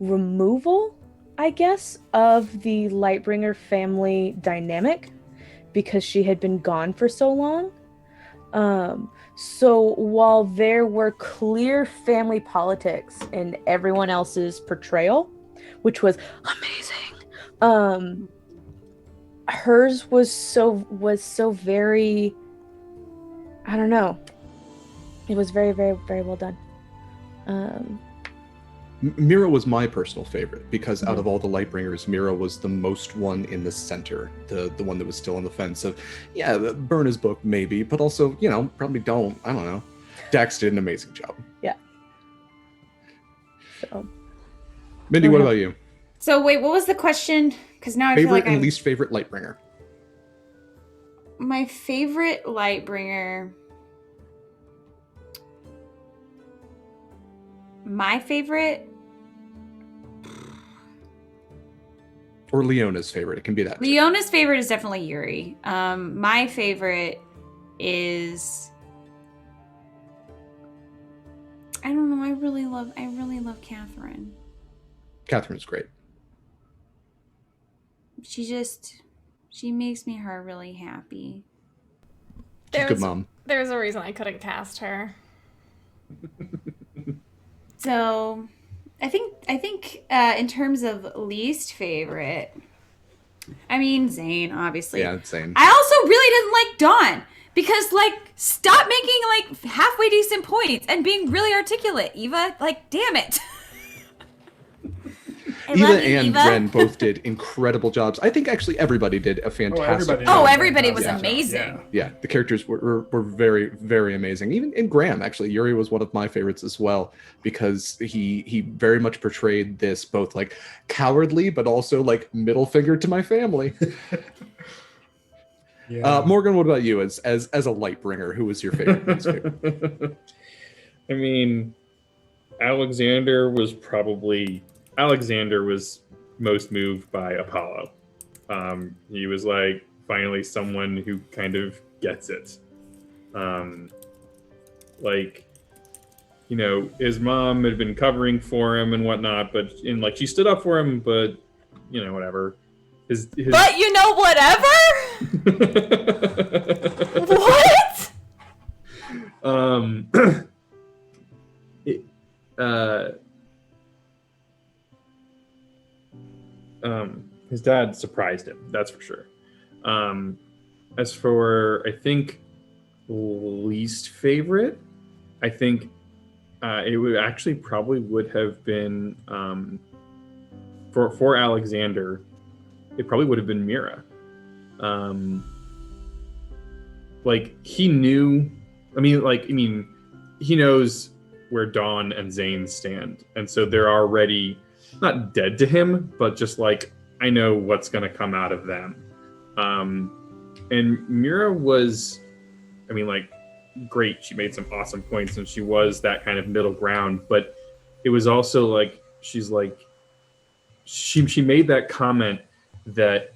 removal, I guess, of the Lightbringer family dynamic because she had been gone for so long. So while there were clear family politics in everyone else's portrayal, which was amazing, hers was so very, I don't know. It was very, very, very well done. Mira was my personal favorite because out of all the Lightbringers, Mira was the most one in the center, the one that was still on the fence of, yeah, burn his book maybe, but also, probably don't. I don't know. Dax did an amazing job. Yeah. So, Mindy, what about you? So wait, what was the question? Because now I feel Favorite like and I'm... least favorite Lightbringer. My favorite Lightbringer. My favorite. Or Leona's favorite. It can be that. Leona's favorite is definitely Yuri. My favorite is. I don't know. I really love Catherine. Catherine's great. She makes me her really happy. She's a good mom. There's a reason I couldn't cast her. So, I think in terms of least favorite, I mean Zane, obviously. Yeah, Zane. I also really didn't like Dawn because, stop making halfway decent points and being really articulate, Eva. Damn it. Eva and Ren both did incredible jobs. I think actually everybody did a fantastic job. Everybody was amazing. Yeah, the characters were very, very amazing. Even in Graham, actually, Yuri was one of my favorites as well because he very much portrayed this both cowardly but also middle finger to my family. Morgan, what about you as a Lightbringer? Who was your favorite? I mean, Alexander was most moved by Apollo. He was finally someone who kind of gets it. His mom had been covering for him and whatnot, but she stood up for him, but whatever. His But whatever? What? His dad surprised him, that's for sure. As for, I think, least favorite, I think it would actually probably would have been, for Alexander, it probably would have been Mira. He knew, he knows where Dawn and Zane stand, and so they're already not dead to him, but just I know what's going to come out of them. And Mira was, great. She made some awesome points, and she was that kind of middle ground. But it was also she made that comment that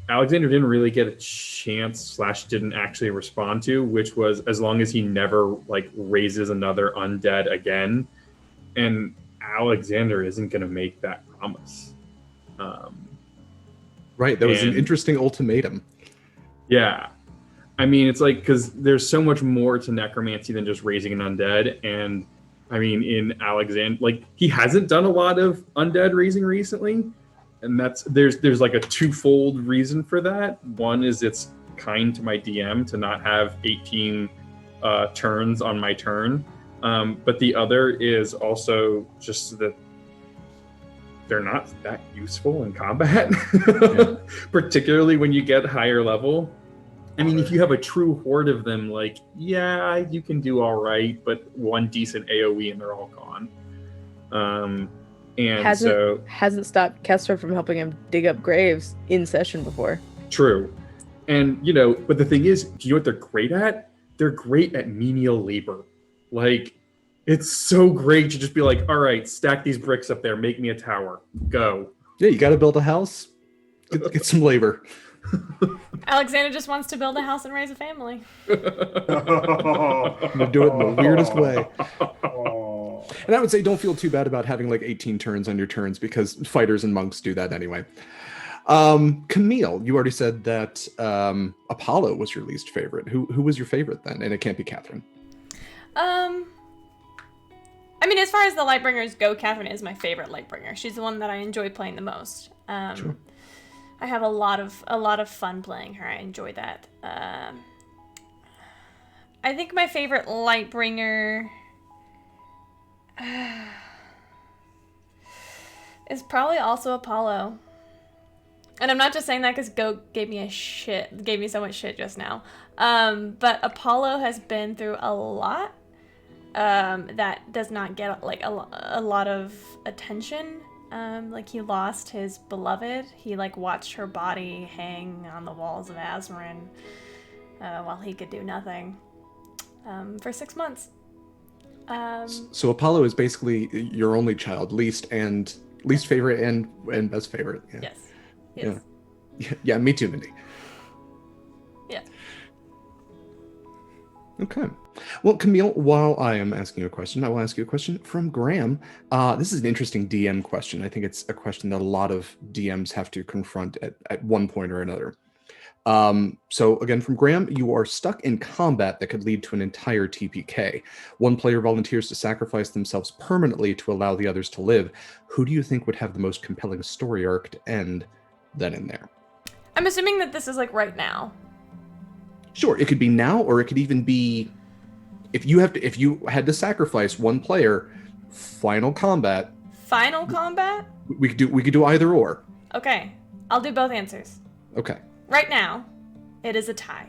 Alexander didn't really get a chance / didn't actually respond to, which was as long as he never raises another undead again. And Alexander isn't going to make that promise. Right, that was an interesting ultimatum. Yeah. It's because there's so much more to necromancy than just raising an undead. And in Alexander, he hasn't done a lot of undead raising recently. And there's a twofold reason for that. One is it's kind to my DM to not have 18 turns on my turn. But the other is also just that they're not that useful in combat, particularly when you get higher level. If you have a true horde of them, you can do all right, but one decent AoE and they're all gone. Hasn't stopped Kester from helping him dig up graves in session before. True. And, but the thing is, do you know what they're great at? They're great at menial labor. It's so great to just be all right, stack these bricks up there, make me a tower, go. Yeah, you got to build a house, get some labor. Alexander just wants to build a house and raise a family. I'm gonna do it in the weirdest way. And I would say don't feel too bad about having 18 turns on your turns because fighters and monks do that anyway. Camille, you already said that Apollo was your least favorite. Who was your favorite then? And it can't be Catherine. As far as the Lightbringers go, Catherine is my favorite Lightbringer. She's the one that I enjoy playing the most. Sure. I have a lot of fun playing her. I enjoy that. I think my favorite Lightbringer It's probably also Apollo. And I'm not just saying that because Goat gave me so much shit just now. But Apollo has been through a lot that does not get like a lot of attention. Like he lost his beloved. He like watched her body hang on the walls of Azmorin while he could do nothing for 6 months. So Apollo is basically your only child, least favorite and best favorite. Yeah. Yes. Yeah, me too, Mindy. Yeah. Okay. Well, Camille, while I am asking you a question, I will ask you a question from Graham. This is an interesting DM question. I think it's a question that a lot of DMs have to confront at one point or another. So again, from Graham, you are stuck in combat that could lead to an entire TPK. One player volunteers to sacrifice themselves permanently to allow the others to live. Who do you think would have the most compelling story arc to end then and there? I'm assuming that this is like right now. Sure, it could be now, or it could even be if you had to sacrifice one player, final combat. Final combat? We could do either or. Okay, I'll do both answers. Okay. Right now, it is a tie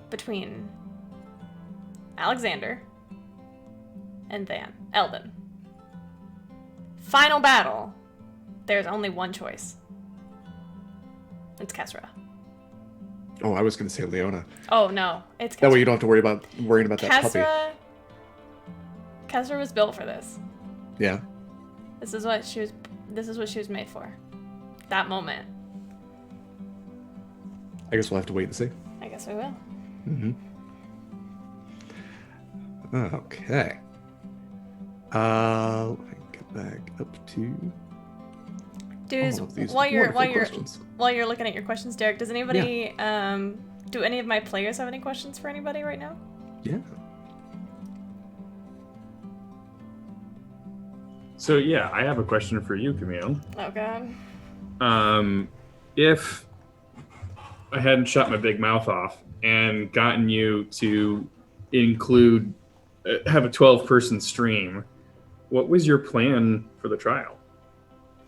between Alexander and Eldon. Final battle. There's only one choice. It's Kesra. Oh, I was going to say Leona. Oh no, it's Kesra. That way you don't have to worry about that puppy. Kesra was built for this. Yeah. This is what she was made for. That moment. I guess we'll have to wait and see. I guess we will. Mm-hmm. Okay. Let me get back up to. Dudes, while you're looking at your questions, Derek, does anybody do any of my players have any questions for anybody right now? Yeah. So yeah, I have a question for you, Camille. Oh god. If I hadn't shut my big mouth off and gotten you to include have a 12-person stream, what was your plan for the trial?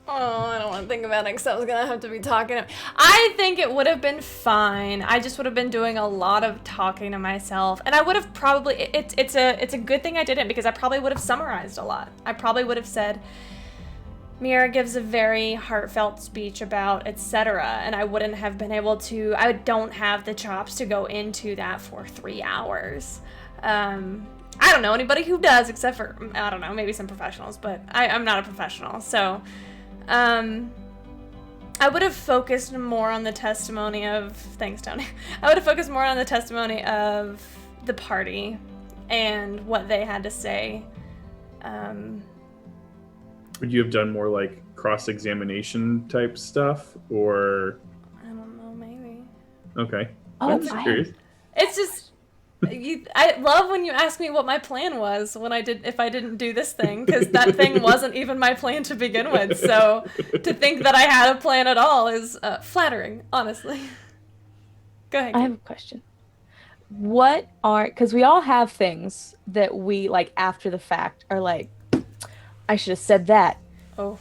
Oh, I don't want to think about it because I was going to have to be talking. I think it would have been fine. I just would have been doing a lot of talking to myself. And I would have probably... It's a good thing I didn't because I probably would have summarized a lot. I probably would have said, Mira gives a very heartfelt speech about etc. And I wouldn't have been able to... I don't have the chops to go into that for 3 hours. I don't know anybody who does except for, I don't know, maybe some professionals. But I'm not a professional, so... I would have focused more on the testimony of... Thanks, Tony. I would have focused more on the testimony of the party and what they had to say. Would you have done more like cross-examination type stuff, or... I don't know, maybe. Okay. Oh, I'm just curious. It's just... I love when you ask me what my plan was if I didn't do this thing, because that thing wasn't even my plan to begin with. So to think that I had a plan at all is flattering, honestly. Go ahead. I have a question. Because we all have things that we, like, after the fact are like, I should have said that. Oh.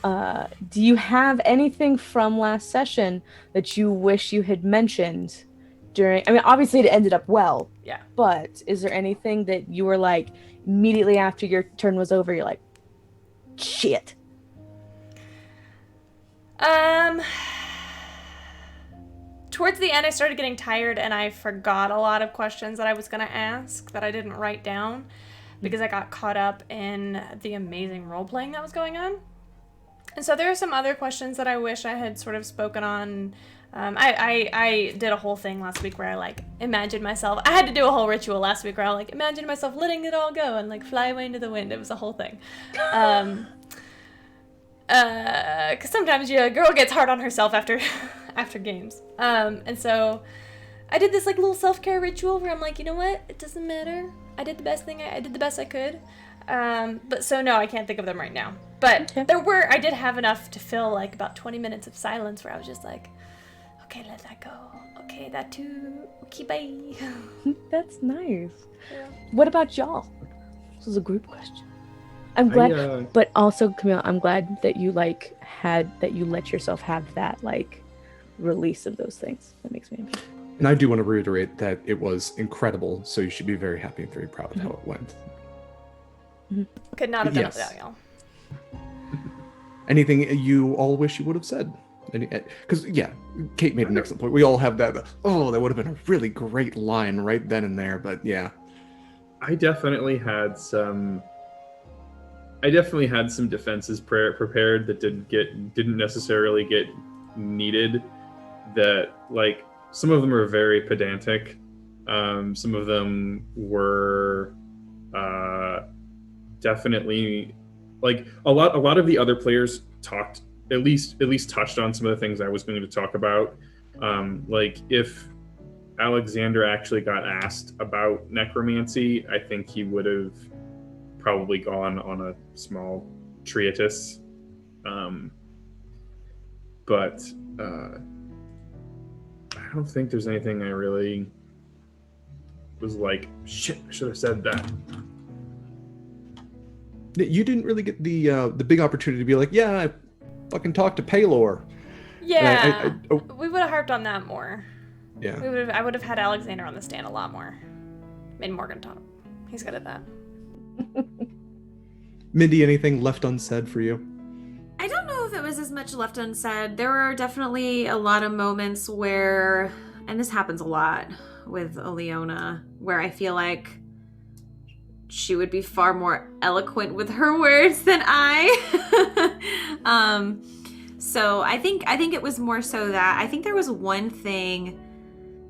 Do you have anything from last session that you wish you had mentioned during... I mean, obviously it ended up well. Yeah. But is there anything that you were like, immediately after your turn was over, you're like, shit? Towards the end, I started getting tired and I forgot a lot of questions that I was going to ask that I didn't write down because I got caught up in the amazing role-playing that was going on. And so there are some other questions that I wish I had sort of spoken on. I did a whole thing last week where I, like, imagined myself... I had to do a whole ritual last week where I, like, imagined myself letting it all go and, like, fly away into the wind. It was a whole thing. Because sometimes a girl gets hard on herself after games. And so I did this, like, little self-care ritual where I'm like, you know what? It doesn't matter. I did the best thing. I did the best I could. But so, no, I can't think of them right now. But I did have enough to fill, like, about 20 minutes of silence where I was just like... Okay, let that go. Okay, that too. Okay, bye. That's nice. Yeah. What about y'all? This is a group question. I'm glad, but also Camille, I'm glad that you let yourself have that like release of those things. That makes me happy. And I do want to reiterate that it was incredible, so you should be very happy and very proud of how it went. Could not have done it without y'all. Anything you all wish you would have said? Because, Kate made an excellent point. We all have that, that would have been a really great line right then and there, but yeah. I definitely had some defenses prepared that didn't necessarily get needed. That, like, some of them are very pedantic. Some of them were definitely, like, a lot of the other players talked, at least touched on some of the things I was going to talk about. Like, if Alexander actually got asked about necromancy, I think he would have probably gone on a small treatise. But I don't think there's anything I really was like, shit, I should have said that. You didn't really get the big opportunity to be like, yeah, I fucking talked to Paylor. Yeah, we would have harped on that more. Yeah, I would have had Alexander on the stand a lot more. Made Morgan talk. He's good at that. Mindy, anything left unsaid for you? I don't know if it was as much left unsaid. There were definitely a lot of moments where, and this happens a lot with Leona, where I feel like she would be far more eloquent with her words than I. So I think it was more so that I think there was one thing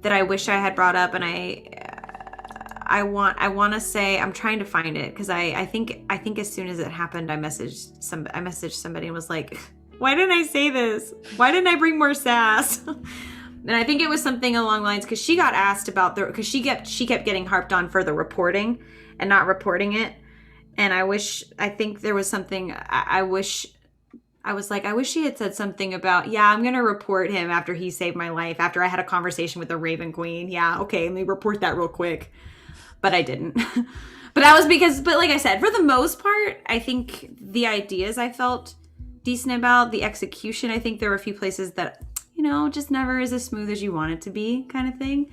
that I wish I had brought up, and I want to say, I'm trying to find it, because I think as soon as it happened, I messaged somebody and was like, why didn't I say this? Why didn't I bring more sass? And I think it was something along the lines, because she got asked about because she kept getting harped on for the reporting and not reporting it. And I think there was something I wish she had said something about, I'm going to report him after he saved my life, after I had a conversation with the Raven Queen. Yeah, okay, let me report that real quick. But I didn't. But that was but like I said, for the most part, I think the ideas I felt decent about. The execution, I think there were a few places that, just never is as smooth as you want it to be, kind of thing.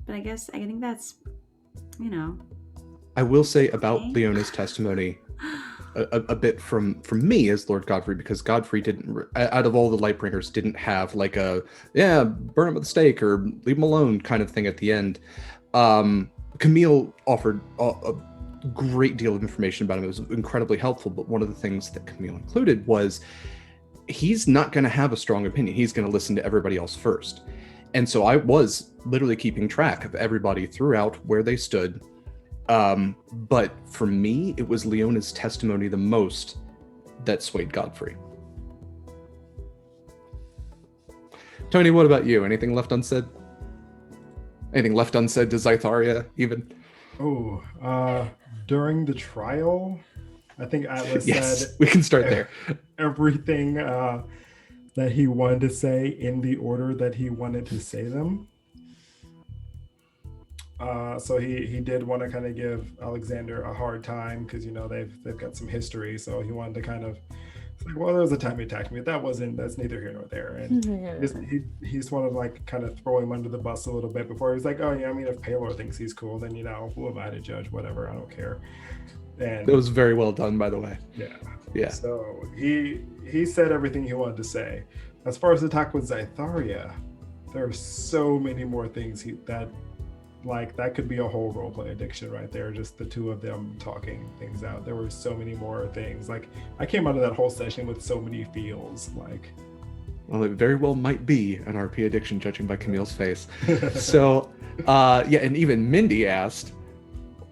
But I think that's, I will say about Leona's testimony a bit from me as Lord Godfrey, because Godfrey didn't, out of all the Lightbringers, didn't have like a, burn him at the stake or leave him alone kind of thing at the end. Camille offered a great deal of information about him. It was incredibly helpful, but one of the things that Camille included was he's not going to have a strong opinion. He's going to listen to everybody else first. And so I was literally keeping track of everybody throughout where they stood. But for me, it was Leona's testimony the most that swayed Godfrey. Tony, what about you? Anything left unsaid? Anything left unsaid to Zytharia, even? During the trial, I think Atlas said... we can start there. Everything that he wanted to say in the order that he wanted to say them. So he did want to kind of give Alexander a hard time, because they've got some history. So he wanted to kind of, there was a time he attacked me. That's neither here nor there. And he's wanted to like kind of throw him under the bus a little bit before he was like, if Paylor thinks he's cool, then who am I to judge? Whatever, I don't care. And it was very well done, by the way. Yeah. So he said everything he wanted to say. As far as the talk with Zytharia, there are so many more things that could be a whole roleplay addiction right there, just the two of them talking things out. There were so many more things. Like, I came out of that whole session with so many feels. Well, it very well might be an RP addiction, judging by Camille's face. So, and even Mindy asked,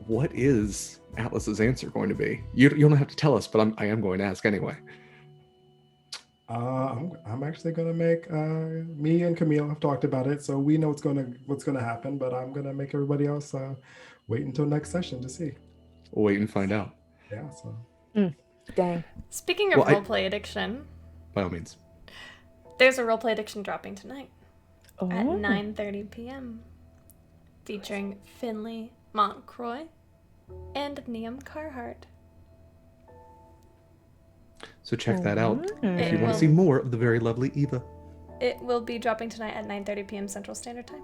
what is Atlas's answer going to be? You don't have to tell us, but I am going to ask anyway. I'm actually gonna make me and Camille have talked about it, so we know what's gonna happen. But I'm gonna make everybody else wait until next session to see. We'll wait and find out. Yeah. So. Dang. Speaking of roleplay addiction, by all means, there's a roleplay addiction dropping tonight at 9:30 p.m. featuring Finley Montcroy and Niam Carhart. So check that out if you want will- to see more of the very lovely Eva. It will be dropping tonight at 9:30 p.m. Central Standard Time.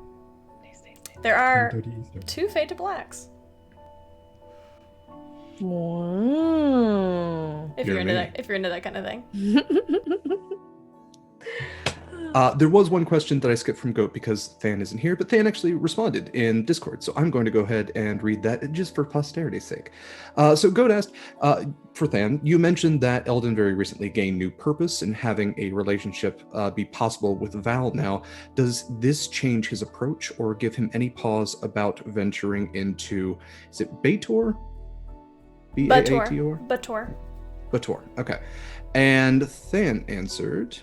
There are 10:30 Eastern. 2 Fade to Blacks. Wow. If You're you're into amazing. that, if you're into that kind of thing. There was one question that I skipped from Goat because Than isn't here, but Than actually responded in Discord, so I'm going to go ahead and read that just for posterity's sake. So Goat asked, for Than, you mentioned that Eldon very recently gained new purpose and having a relationship be possible with Val now. Does this change his approach or give him any pause about venturing into, is it Baator? B-A-A-T-O-R? Baator. Baator, okay. And Than answered,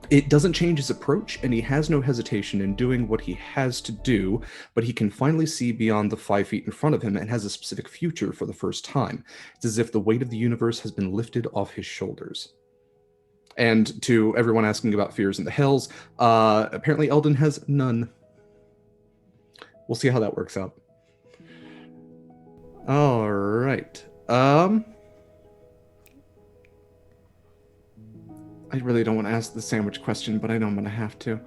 it doesn't change his approach, and he has no hesitation in doing what he has to do, but he can finally see beyond the 5 feet in front of him and has a specific future for the first time. It's as if the weight of the universe has been lifted off his shoulders. And to everyone asking about fears in the Hells, apparently Eldon has none. We'll see how that works out. All right. I really don't want to ask the sandwich question, but I know I'm going to have to.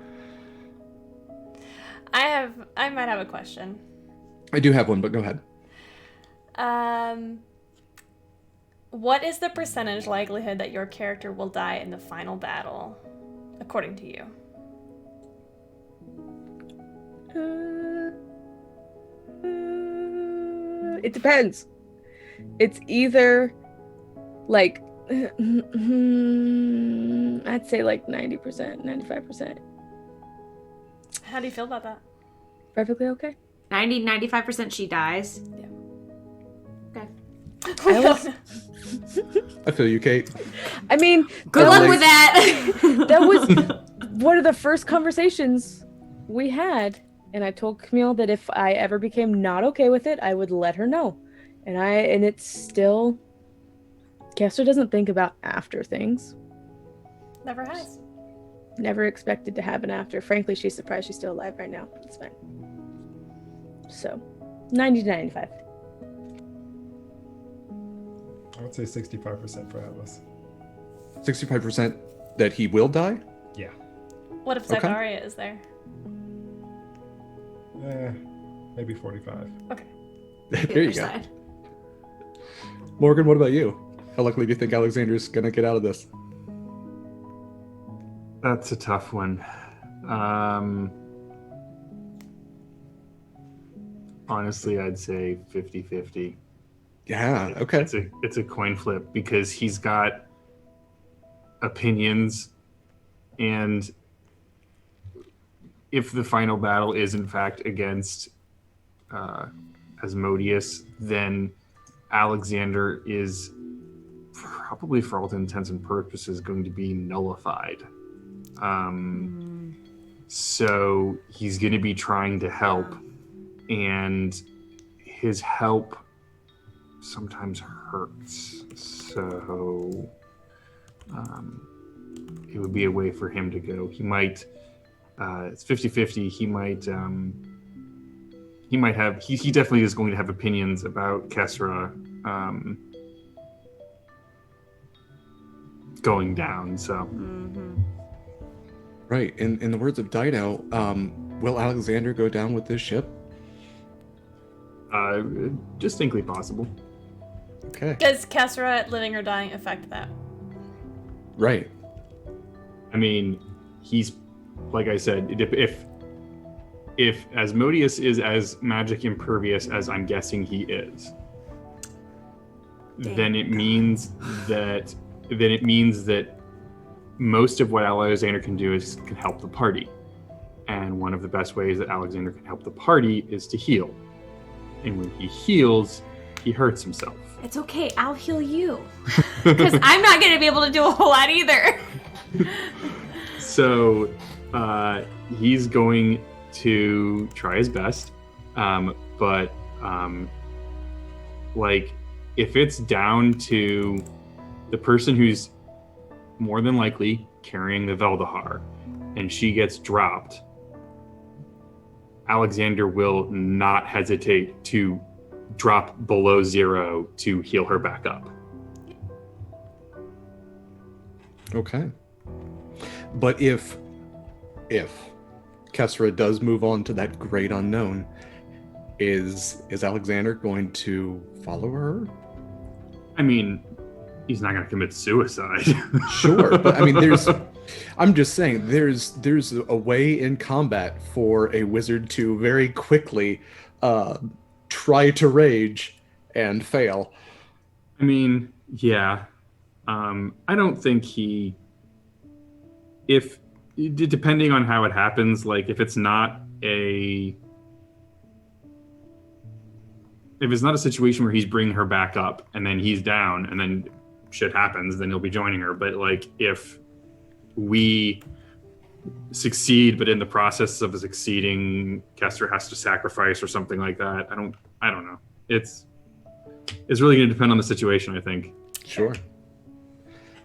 I might have a question. I do have one, but go ahead. What is the percentage likelihood that your character will die in the final battle, according to you? It depends. It's either like I'd say like 90%, 95%. How do you feel about that? Perfectly okay. 95% she dies. Yeah. Okay. I feel you, Kate. I mean, Good luck with that. that. That was one of the first conversations we had, and I told Camille that if I ever became not okay with it, I would let her know. And it's still, Kester doesn't think about after things. Never has. Never expected to have an after. Frankly, she's surprised she's still alive right now. It's fine. So, 90 to 95. I would say 65% for Atlas. 65% that he will die? Yeah. What if Okay. Zydaria is there? Maybe 45. Okay. There you go. Morgan, what about you? How likely do you think Alexander's going to get out of this? That's a tough one. Honestly, I'd say 50-50. Yeah, okay. It's a coin flip because he's got opinions, and if the final battle is in fact against Asmodeus, then Alexander is probably, for all intents and purposes, going to be nullified. So he's going to be trying to help, and his help sometimes hurts. So it would be a way for him to go. He might, it's 50-50. He might have, he definitely is going to have opinions about Kesra going down. So. Right. In the words of Dido, will Alexander go down with this ship? Distinctly possible. Okay. Does Kesra living or dying affect that? Right. I mean, he's, like I said, if Asmodeus is as magic impervious as I'm guessing he is, then it means that most of what Alexander can do can help the party. And one of the best ways that Alexander can help the party is to heal. And when he heals, he hurts himself. It's okay. I'll heal you. Because I'm not going to be able to do a whole lot either. So he's going to try his best. But like, if it's down to the person who's more than likely carrying the Veldahar and she gets dropped, Alexander will not hesitate to drop below 0 to heal her back up. Okay. But if Kessra does move on to that great unknown, is Alexander going to follow her? I mean, he's not going to commit suicide. Sure, but I mean, I'm just saying, there's a way in combat for a wizard to very quickly try to rage and fail. I mean, yeah. I don't think depending on how it happens, like if it's not a situation where he's bringing her back up and then he's down and then shit happens, then he'll be joining her. But like if we succeed, but in the process of succeeding, Kester has to sacrifice or something like that, I don't know. It's really going to depend on the situation, I think. Sure.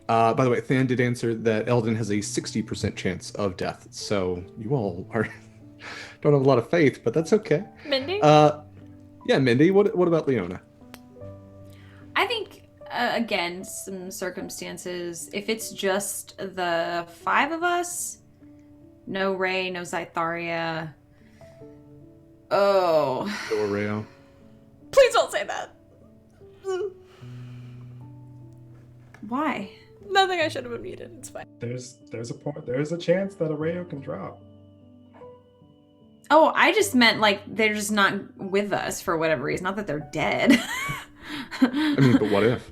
By the way, Than did answer that Eldon has a 60% chance of death, so you all don't have a lot of faith, but that's okay. Mindy? Yeah, Mindy, what about Leona? I think, again, some circumstances. If it's just the 5 of us, no Ray, no Zytharia. Oh. No Areo. Please don't say that. Why? Nothing. I should have been muted. It's fine. There's a chance that Areo can drop. Oh, I just meant like they're just not with us for whatever reason. Not that they're dead. I mean, but what if?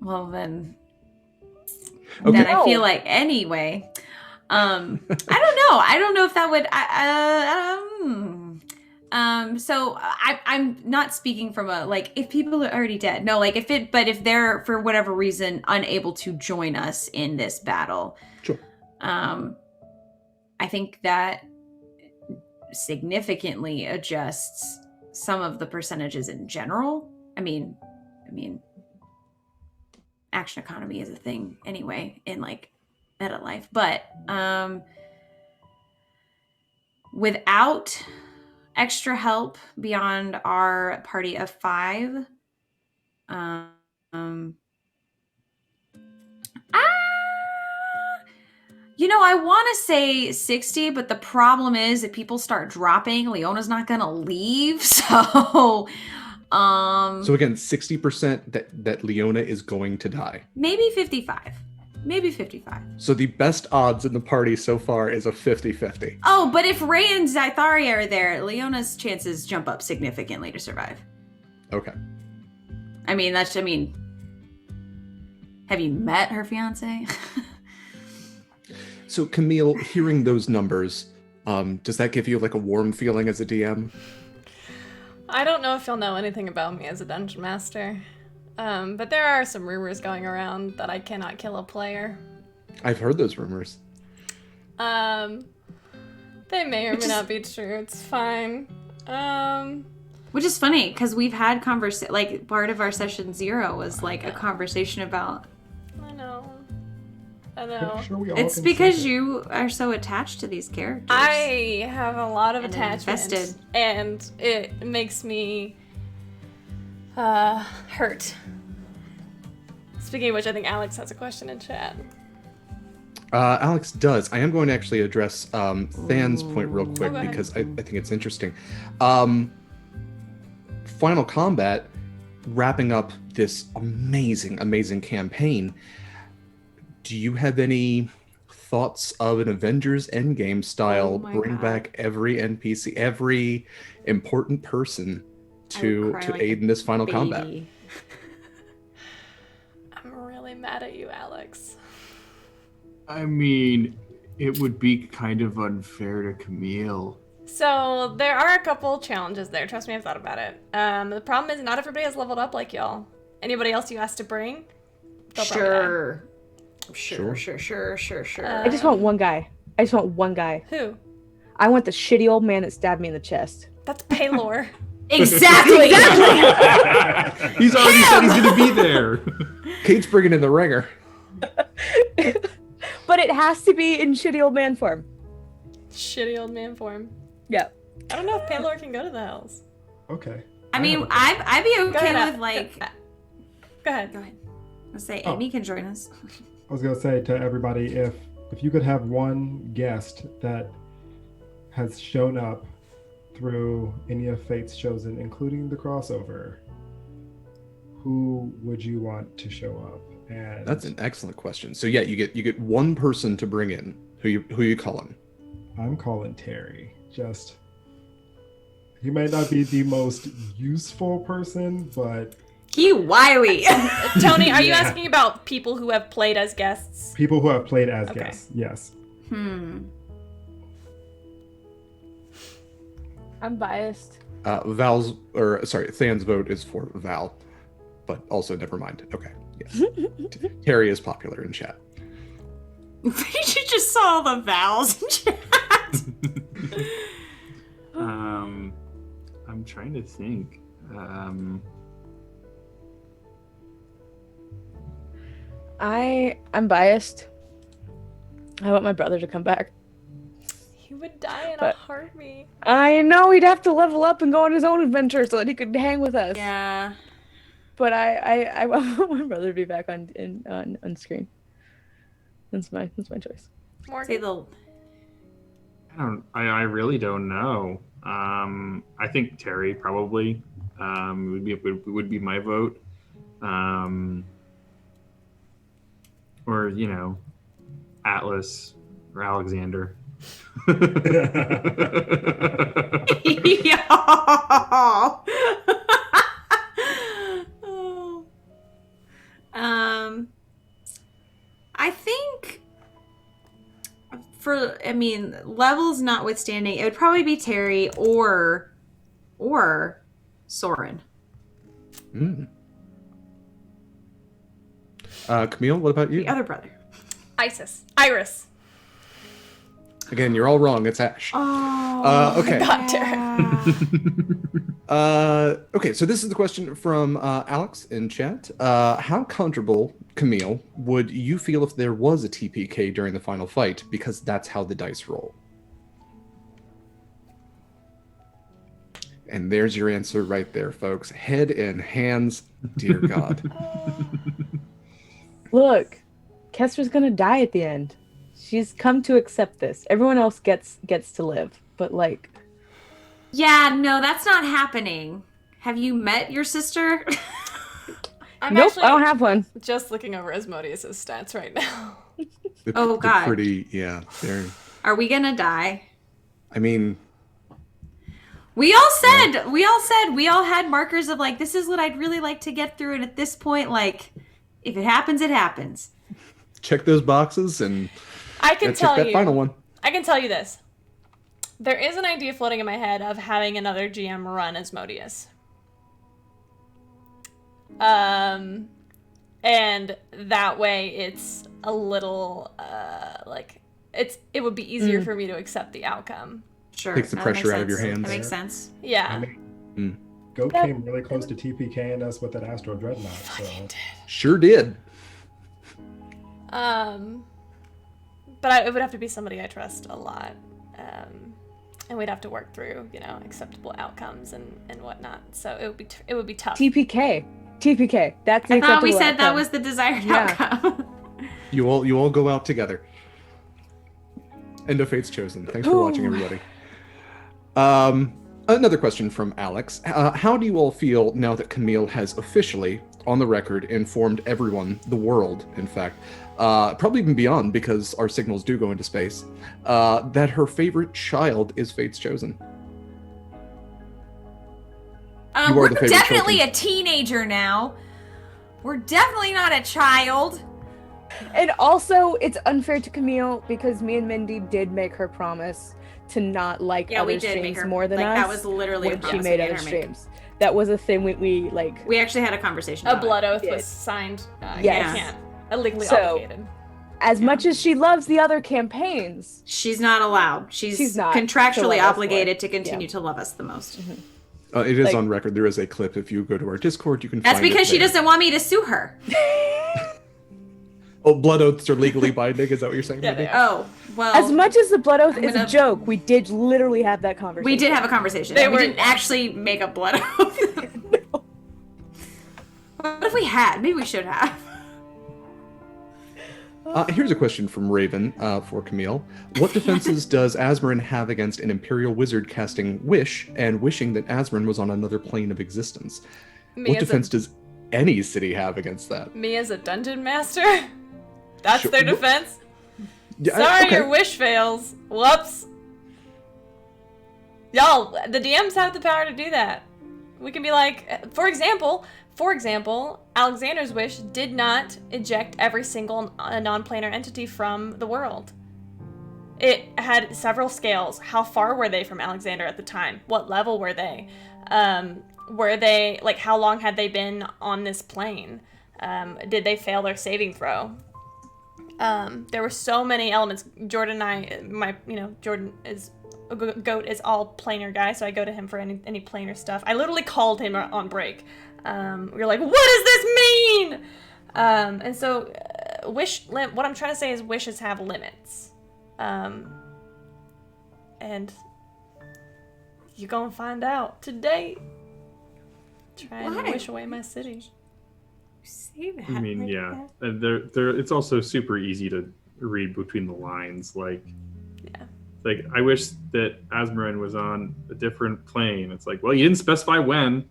Well, then. Okay. Then I feel like anyway. I don't know. I don't know if that would. So I'm not speaking from a like if people are already dead. No, like if they're for whatever reason unable to join us in this battle. Sure. I think that significantly adjusts some of the percentages in general. I mean, action economy is a thing anyway in like meta life, but without extra help beyond our party of 5, I want to say 60, but the problem is if people start dropping, Leona's not gonna leave. So again, 60% that Leona is going to die. Maybe 55. Maybe 55. So the best odds in the party so far is a 50-50. Oh, but if Ray and Zytharia are there, Leona's chances jump up significantly to survive. Okay. Have you met her fiance? So Camille, hearing those numbers, does that give you like a warm feeling as a DM? I don't know if you'll know anything about me as a dungeon master, but there are some rumors going around that I cannot kill a player. I've heard those rumors. They may or may not be true. It's fine. Which is funny because we've had like part of our session 0 was like a conversation about. I know. Sure it's because you are so attached to these characters. I have a lot of and attachment, invested. and it makes me hurt. Speaking of which, I think Alex has a question in chat. Alex does. I am going to actually address Than's point real quick because I think it's interesting. Final Combat, wrapping up this amazing campaign. Do you have any thoughts of an Avengers Endgame style, bring back every NPC, every important person to aid in this final combat? I'm really mad at you, Alex. I mean, it would be kind of unfair to Camille. So there are a couple challenges there. Trust me, I've thought about it. The problem is not everybody has leveled up like y'all. Anybody else you asked to bring? Sure. Sure. I just want one guy. Who? I want the shitty old man that stabbed me in the chest. That's Paylor. Exactly. He's already said he's gonna be there. Kate's bringing in the ringer. But it has to be in shitty old man form. Shitty old man form. Yeah. I don't know if Paylor can go to the Hells. Okay. I mean, I'd be okay ahead, with like. Go ahead. Go ahead. Let's say Oh. Amy can join us. I was gonna say to everybody, if you could have one guest that has shown up through any of Fate's Chosen, including the crossover, who would you want to show up? And That's an excellent question. So yeah, you get one person to bring in. Who you calling? I'm calling Terry. Just he might not be the most useful person, but He wily. Tony, are you Yeah. asking about people who have played as guests? people who have played as Okay. guests. Yes. I'm biased. Than's vote is for Val, but also never mind. Okay, yes. Terry is popular in chat. You just saw the vowels in chat. I'm trying to think. I'm biased. I want my brother to come back. He would die in a But- heartbeat. I know he'd have to level up and go on his own adventure so that he could hang with us. Yeah. But I want my brother to be back on screen. That's my choice. Say the I really don't know. I think Terry probably would be my vote. Or Atlas or Alexander. I think levels notwithstanding, it would probably be Terry or Soren. Camille, what about you? The other brother. Iris. Again, you're all wrong. It's Ash. Oh, okay. God, Terry. Okay, so this is the question from Alex in chat. How comfortable, Camille, would you feel if there was a TPK during the final fight? Because that's how the dice roll. And there's your answer right there, folks. Head and hands, dear God. Look, Kestra's gonna die at the end. She's come to accept this. Everyone else gets to live, but like. Yeah, no, that's not happening. Have you met your sister? Nope, I don't have one. Just looking over Asmodeus' stats right now. Oh, God. They're. Are we gonna die? I mean, We all had markers of like, this is what I'd really like to get through, and at this point, like, if it happens, it happens. check those boxes and I can tell check that you. final one. I can tell you this. There is an idea floating in my head of having another GM run Asmodeus. And that way it's a little it would be easier for me to accept the outcome. Sure. Takes the that makes pressure out of your sense. hands. That makes sense. Yeah. Goat came really close to TPKing us with that Astral Dreadnought. So. Sure did. But it would have to be somebody I trust a lot. And we'd have to work through, acceptable outcomes and whatnot. So it would be tough. TPK. That's the I thought we acceptable said that outcome. was the desired Yeah. outcome. You all go out together. End of Fate's Chosen. Thanks for watching, everybody. Another question from Alex. How do you all feel now that Camille has officially, on the record, informed everyone, the world, in fact, probably even beyond, because our signals do go into space, that her favorite child is Fate's Chosen? You are We're the favorite definitely chosen. a teenager now. We're definitely not a child. And also, it's unfair to Camille because me and Mindy did make her promise to not like Yeah, we other did make streams her- more than like, us. that was literally a when she promise made we made other her make. streams. That was a thing we like. We actually had a conversation A about blood it. oath Yes. was signed. Yes. I can't. Illegally So- obligated. As much as she loves the other campaigns, She's not allowed. She's not to contractually love us obligated more. to continue Yeah. to love us the most. It is Like- on record. There is a clip. If you go to our Discord, you can That's find it because she there. doesn't want me to sue her. Oh, blood oaths are legally binding. Is that what you're saying? Yeah, Mindy? they are. Oh, well. As much as the blood oath I'm is gonna- a joke, we did literally have that conversation. We did have a conversation. They We were- didn't actually make a blood oath. What if we had? Maybe we should have. Here's a question from Raven for Camille. What defenses does Azmorin have against an Imperial wizard casting Wish and wishing that Azmorin was on another plane of existence? Me What as a- defense does any city have against that? Me as a dungeon master? That's Sure. their defense? Yeah, Sorry, okay. your wish fails. Whoops. Y'all, the DMs have the power to do that. We can be like, for example, Alexander's wish did not eject every single non-planar entity from the world. It had several scales. How far were they from Alexander at the time? What level were they? Were they, like, how long had they been on this plane? Did they fail their saving throw? There were so many elements. Jordan and I, Jordan is Goat is all planar guy, so I go to him for any planar stuff. I literally called him on break. We were like, what does this mean? And so what I'm trying to say is wishes have limits. And you're gonna find out today. Trying to wish away my city. Say that. I mean, like yeah, that. and it's also super easy to read between the lines. Like, I wish that Azmorin was on a different plane. It's like, well, you didn't specify when.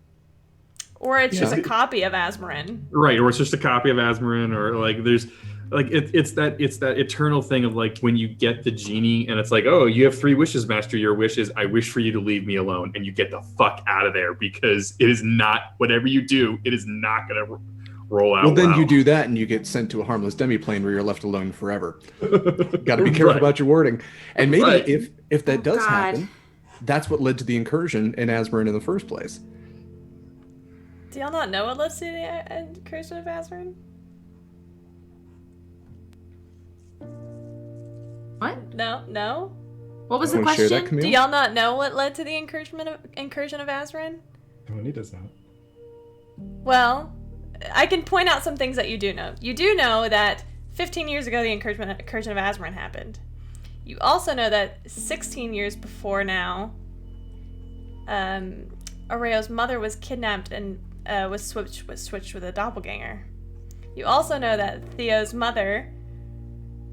Or it's just Yeah. a copy of Azmorin. Right, or it's just a copy of Azmorin, or like there's like it's that eternal thing of like when you get the genie and it's like, oh, you have 3 wishes, master. Your wish is I wish for you to leave me alone, and you get the fuck out of there because it is not whatever you do, it is not gonna roll out. Well, then well. you do that and you get sent to a harmless demiplane where you're left alone forever. Got to be careful Right. about your wording. And maybe Right. if that does God. happen, that's what led to the incursion in Azmorin in the first place. Do y'all not know what led to the incursion of Azmorin? What? No? What was the Wanna share that, question? Camille? Do y'all not know what led to the incursion of Azmorin? Oh, he does not. Well, I can point out some things that you do know. You do know that 15 years ago the incursion of Azmorin happened. You also know that 16 years before now, Areo's mother was kidnapped and was switched with a doppelganger. You also know that Theo's mother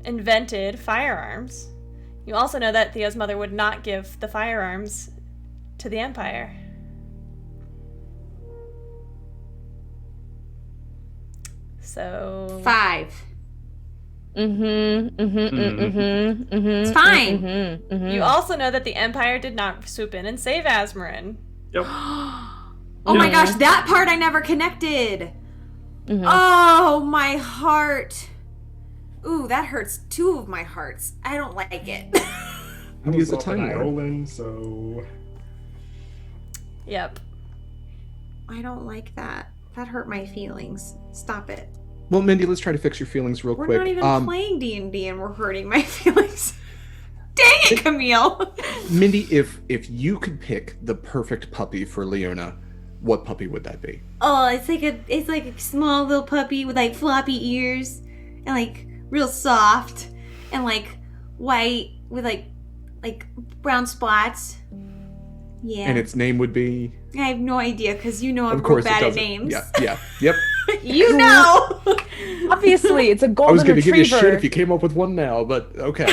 invented firearms. You also know that Theo's mother would not give the firearms to the Empire. So 5. It's fine. You also know that the Empire did not swoop in and save Azmorin. Yep. Oh my gosh, that part I never connected. Oh, my heart. Ooh, that hurts 2 of my hearts. I don't like it. I Use was the off an Time Lord. Iolan, so Yep. I don't like that. That hurt my feelings. Stop it. Well, Mindy, let's try to fix your feelings real We're quick. not even playing D&D and we're hurting my feelings. Dang it, Camille. Mindy, if you could pick the perfect puppy for Leona, what puppy would that be? Oh, it's like a small little puppy with like floppy ears and like real soft and like white with like brown spots. Yeah. And its name would be? I have no idea because you know I'm Of course real it bad at doesn't. names. Yep. You know. Obviously, it's a I golden was going to give you retriever. shit if you came up with one now, but okay.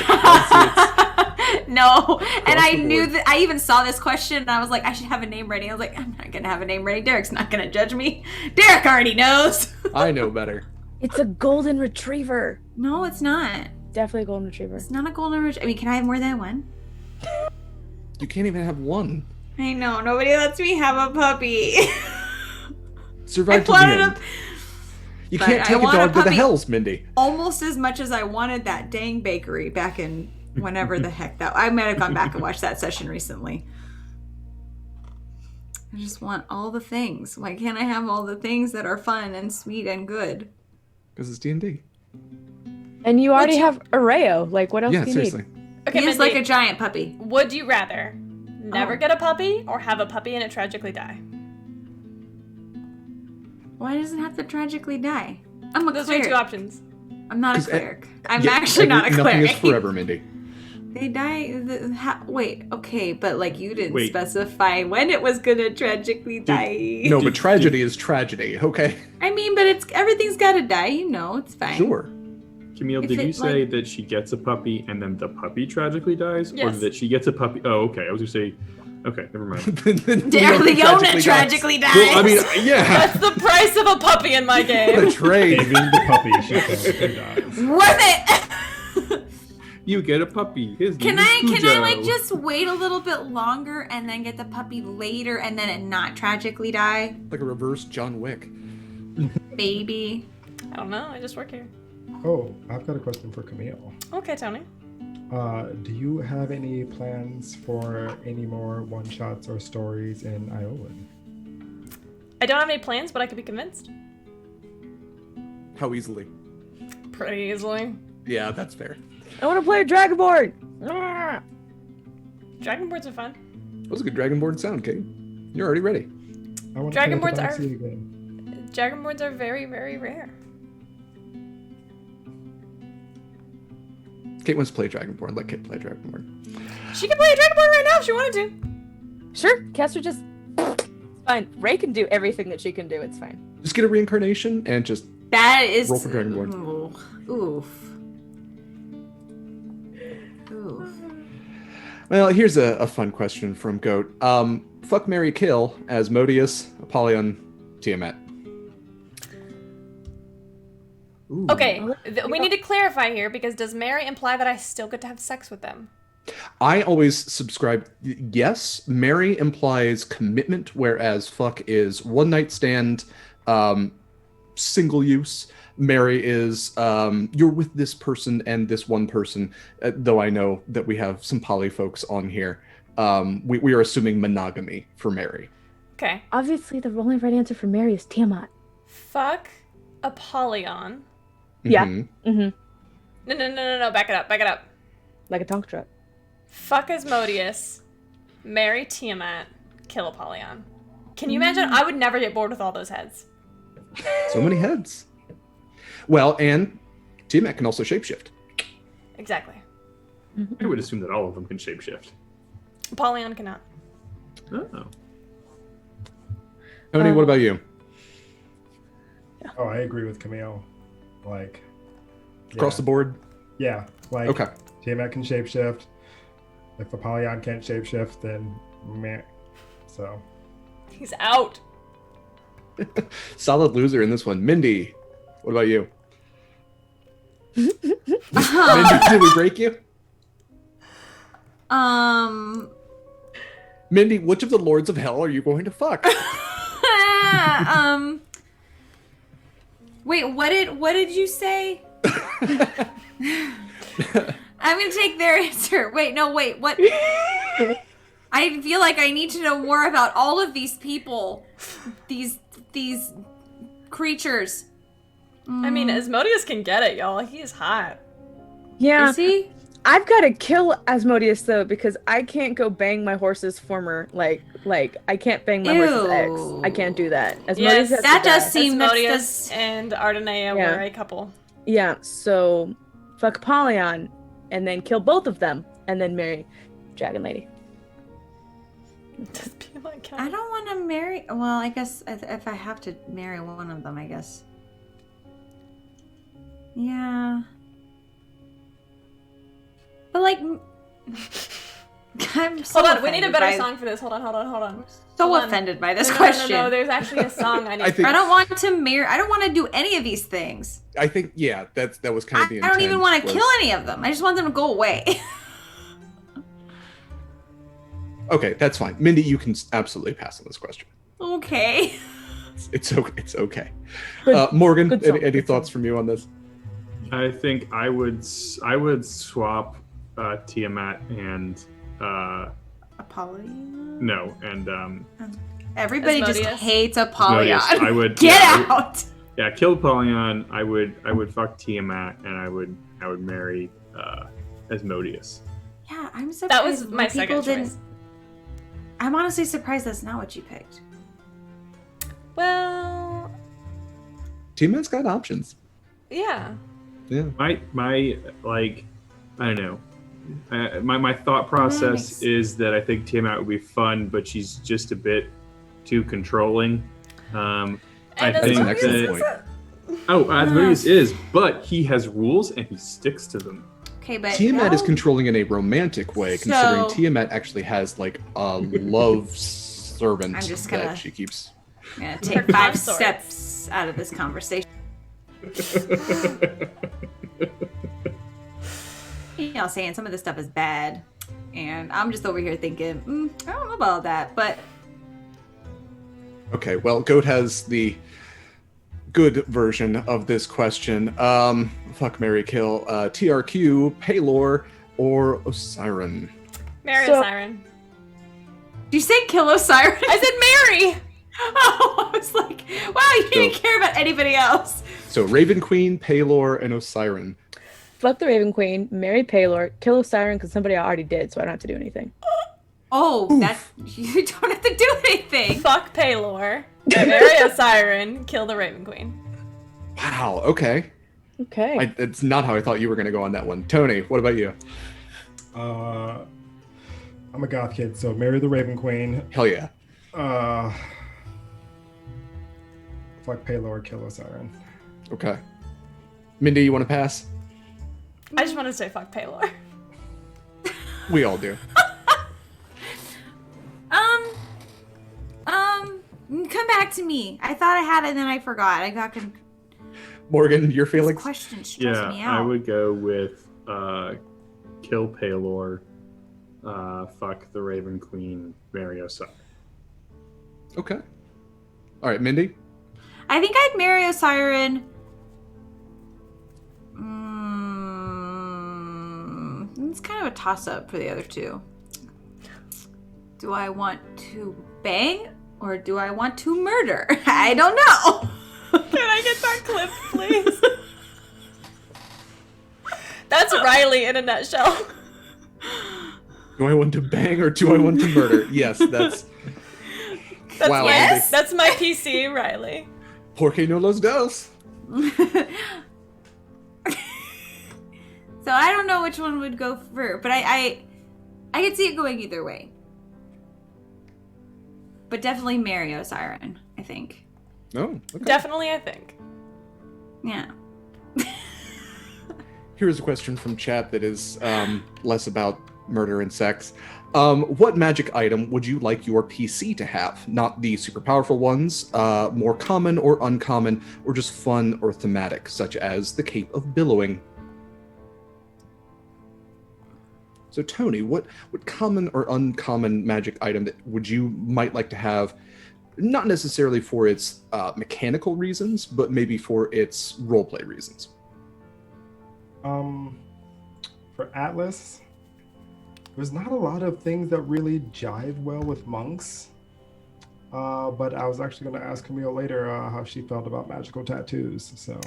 No, and I the knew board. that I even saw this question and I was like, I should have a name ready. I was like, I'm not gonna have a name ready. Derek's not gonna judge me. Derek already knows. I know better. It's a golden retriever. No, it's not. Definitely a golden retriever. It's not a golden retriever. I mean, can I have more than one? You can't even have one. I know. Nobody lets me have a puppy. Survive I to the wanted end. a You but can't I take a want a dog to the puppy. hells, Mindy. almost as much as I wanted that dang bakery back in whenever the heck that. I might have gone back and watched that session recently. I just want all the things. Why can't I have all the things that are fun and sweet and good? Because it's D&D. And you already have Areo. Like, what else Yeah, do you seriously. need? Okay, He is Mindy, like a giant puppy. would you rather never Oh. get a puppy or have a puppy and it tragically die? Why does it have to tragically die? I'm a Those are your cleric. 2 options. I'm not a 'Cause, cleric. I'm Yeah, actually not a nothing cleric. is forever, Mindy. They die. Wait, okay, but like you didn't Wait. specify when it was gonna tragically die. No, but tragedy is tragedy, okay? I mean, but everything's gotta die. You know, it's fine. Sure. Camille, If did you it, say like- that she gets a puppy and then the puppy tragically dies? Or Yes. that she gets a puppy? Oh, okay. I was going to say, okay, never mind. Leona tragically dies. Well, I mean, yeah. That's the price of a puppy in my What game. a trade. Saving the puppy, she tragically dies. Worth it. You get a puppy. His Can name is I Cujo. like just wait a little bit longer and then get the puppy later and then it not tragically die? Like a reverse John Wick. Baby. I don't know. I just work here. Oh, I've got a question for Camille. Okay, Tony. Do you have any plans for any more one-shots or stories in Iolan? I don't have any plans, but I could be convinced. How easily? Pretty easily. Yeah, that's fair. I want to play a Dragonborn. Ah! Dragon boards are fun. That was a good Dragonborn sound, Kate. You're already ready. I want Dragon to play boards the are- fantasy game. Dragon boards are very, very rare. Kate wants to play Dragonborn. Let Kate play Dragonborn. She could play a Dragon board right now if she wanted to. Sure, Kester just. Fine. Ray can do everything that she can do. It's fine. Just get a reincarnation and just That is. roll for Dragonborn. Oof. Oof. Well, here's a fun question from Goat. Fuck, marry, kill Asmodeus, Apollyon, Tiamat. Ooh. Okay, we need to clarify here because does Mary imply that I still get to have sex with them? I always subscribe. Yes, marry implies commitment, whereas fuck is one night stand, single use. Marry is you're with this person and this one person. Though I know that we have some poly folks on here. We are assuming monogamy for marry. Okay. Obviously, the only right answer for Mary is Tiamat. Fuck Apollyon. Yeah. Mhm. Mm-hmm. No. Back it up. Like a tonk truck. Fuck Asmodeus. Marry Tiamat. Kill Apollyon. Can you imagine? I would never get bored with all those heads. So many heads. Well, and Tiamat can also shapeshift. Exactly. I would assume that all of them can shapeshift. Apollyon cannot. Oh. Tony, what about you? Oh, I agree with Camille. Like, Across the board? Yeah, like Okay. Tiamat can shapeshift. If Apollyon can't shapeshift, then meh. So He's out. Solid loser in this one. Mindy, what about you? Mindy, did we break you? Mindy, which of the lords of hell are you going to fuck? Wait, what did you say? I'm gonna take their answer. Wait, what? I feel like I need to know more about all of these people, these creatures. I mean, Asmodeus can get it, y'all. He is hot. Yeah. Is he? I've got to kill Asmodeus though because I can't go bang my horse's former like I can't bang my horse's ex. I can't do that. Asmodeus has to that does die. seem Asmodeus and Ardenea Yeah. were a couple. Yeah, so fuck Apollyon and then kill both of them and then marry Dragon Lady. I don't want to marry. Well, I guess if I have to marry one of them, I guess. Yeah. But like, I'm so Hold on, we need a offended better by- song for this. Hold on. So Hold on. offended by this No, question. No, there's actually a song I need. I think- I don't want to marry. I don't want to do any of these things. I think, yeah, that was kind of the I don't even intent want to was- kill any of them. I just want them to go away. Okay, that's fine. Mindy, you can absolutely pass on this question. Okay. It's okay. It's okay. Good- Morgan, good song, any good thoughts from you on this? I think I would swap Tiamat and Apollyon. no and Everybody just Asmodeus. hates Apollyon. Asmodeus. I would Get yeah, I would- out. yeah, kill Apollyon. I would fuck Tiamat and I would marry Asmodeus. Yeah, I'm surprised. That was more my people second didn't. choice. I'm honestly surprised that's not what you picked. Well, Tiamat's got options. yeah. Yeah. My like, I don't know. My thought process is that I think Tiamat would be fun, but she's just a bit too controlling. I think that. Oh, Asmodeus is, but he has rules and he sticks to them. Okay, but Tiamat is controlling in a romantic way, considering Tiamat actually has like a love servant I'm just that she keeps. I'm gonna take 5 steps out of this conversation. You know, saying some of this stuff is bad, and I'm just over here thinking, I don't know about that, but Okay, well, Goat has the good version of this question. Fuck, marry, kill. TRQ, Paylor, or Osiren? Marry Osiren. Did you say kill Osiren? I said marry! Oh, I was like, wow, you didn't care about anybody else. So Raven Queen, Paylor, and Osiren. Fuck the Raven Queen, marry Paylor, kill Osiren because somebody already did, so I don't have to do anything. Oh, you don't have to do anything. Fuck Paylor, marry Osiren, kill the Raven Queen. Wow, okay. Okay. It's not how I thought you were going to go on that one. Tony, what about you? I'm a goth kid, so marry the Raven Queen. Hell yeah. Fuck Paylor, kill Osiren. Okay. Mindy, you want to pass? I just want to say fuck Paylor. We all do. Come back to me. I thought I had it, and then I forgot. I got Morgan, your feelings? This question stressed me out. I would go with kill Paylor, fuck the Raven Queen, marry Osiren. Okay. All right, Mindy? I think I'd marry Osiren. It's kind of a toss-up for the other two. Do I want to bang or do I want to murder? I don't know. Can I get that clip, please? That's Riley in a nutshell. Do I want to bang or do I want to murder? Yes, that's wow. Yes, that's my PC, Riley. Porque no los dos. So I don't know which one would go first, but I could see it going either way. But definitely marry Osiren, I think. Oh, okay. Definitely, I think. Yeah. Here's a question from chat that is less about murder and sex. What magic item would you like your PC to have? Not the super powerful ones, more common or uncommon, or just fun or thematic, such as the Cape of Billowing. So Tony, what common or uncommon magic item that would you might like to have, not necessarily for its mechanical reasons, but maybe for its roleplay reasons? For Atlas, there's not a lot of things that really jive well with monks. But I was actually going to ask Camille later how she felt about magical tattoos. So,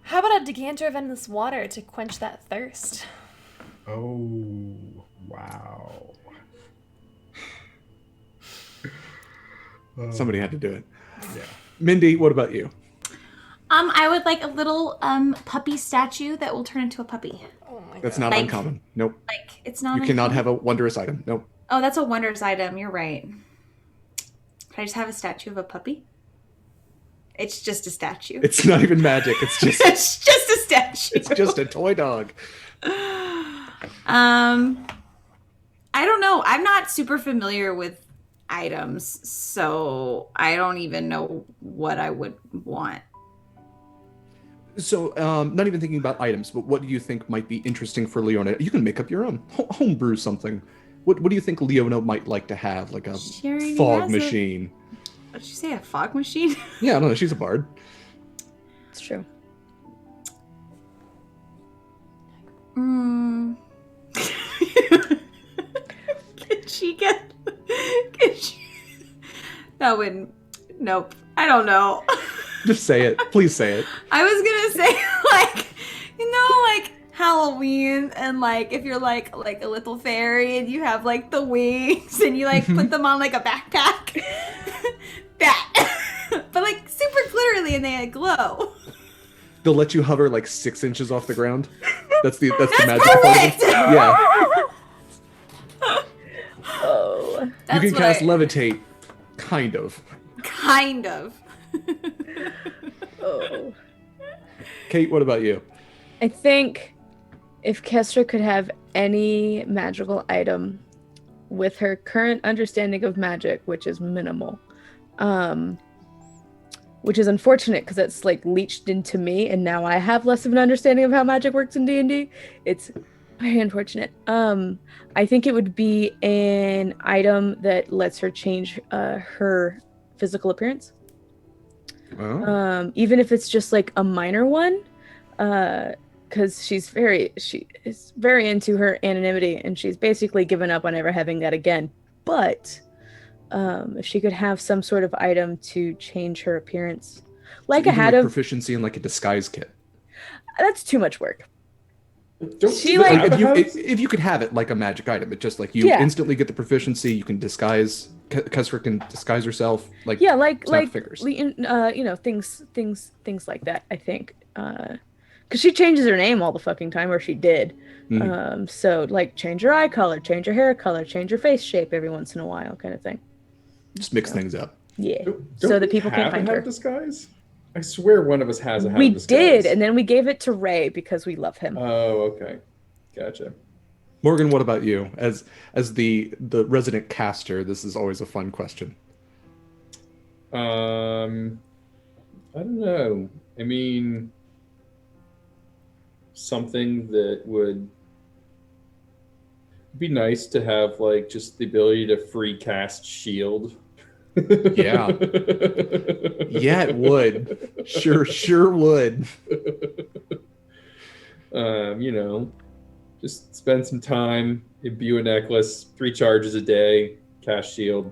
how about a decanter of endless water to quench that thirst? Oh, wow. Somebody had to do it. Yeah. Mindy, what about you? I would like a little puppy statue that will turn into a puppy. Oh my god. That's not uncommon. Nope. Like, it's not You cannot have a wondrous item. Nope. Oh, that's a wondrous item. You're right. Can I just have a statue of a puppy? It's just a statue. It's not even magic. It's just It's just a statue. it's just a toy dog. I don't know. I'm not super familiar with items, so I don't even know what I would want. So, not even thinking about items, but what do you think might be interesting for Leona? You can make up your own. Homebrew something. What do you think Leona might like to have? Like a fog machine? What did you say? A fog machine? Yeah, I don't know. She's a bard. It's true. Could she get... Could she... That wouldn't... Nope. I don't know. Just say it. Please say it. I was gonna say, like, you know, like Halloween, and like if you're like a little fairy and you have like the wings and you like put them on like a backpack. That. But like super glitterly and they like, glow. They'll let you hover like 6 inches off the ground. That's the magical part of it. Yeah. Oh. You That's can what cast I- levitate, kind of. Kind of. Oh. Kate, what about you? I think if Kestra could have any magical item with her current understanding of magic, which is minimal, which is unfortunate because it's like leached into me, and now I have less of an understanding of how magic works in D&D. It's very unfortunate. I think it would be an item that lets her change her physical appearance. Oh. Even if it's just like a minor one, because she is very into her anonymity, and she's basically given up on ever having that again. But if she could have some sort of item to change her appearance, like a Even, hat like, of proficiency in like a disguise kit. that's too much work. Don't She, you like- have a house? If you could have it like a magic item, it's just like you Yeah. instantly get the proficiency. You can disguise. Kesra can disguise herself. Like Yeah, like snap fingers. you know, things like that. I think because she changes her name all the fucking time, or she did. Mhm. So like change her eye color, change her hair color, change her face shape every once in a while, kind of thing. Just mix things up. Yeah, Don't so that we people can't have a find hat her. of disguise? I swear one of us has a hat We of disguise. did, and then we gave it to Ray because we love him. Oh, okay. Gotcha. Morgan, what about you? As the resident caster, this is always a fun question. I don't know. I mean, something that would be nice to have, like, just the ability to free cast shield. Yeah. Yeah, it would. Sure would. You know, just spend some time, imbue a necklace, 3 charges a day, cast shield.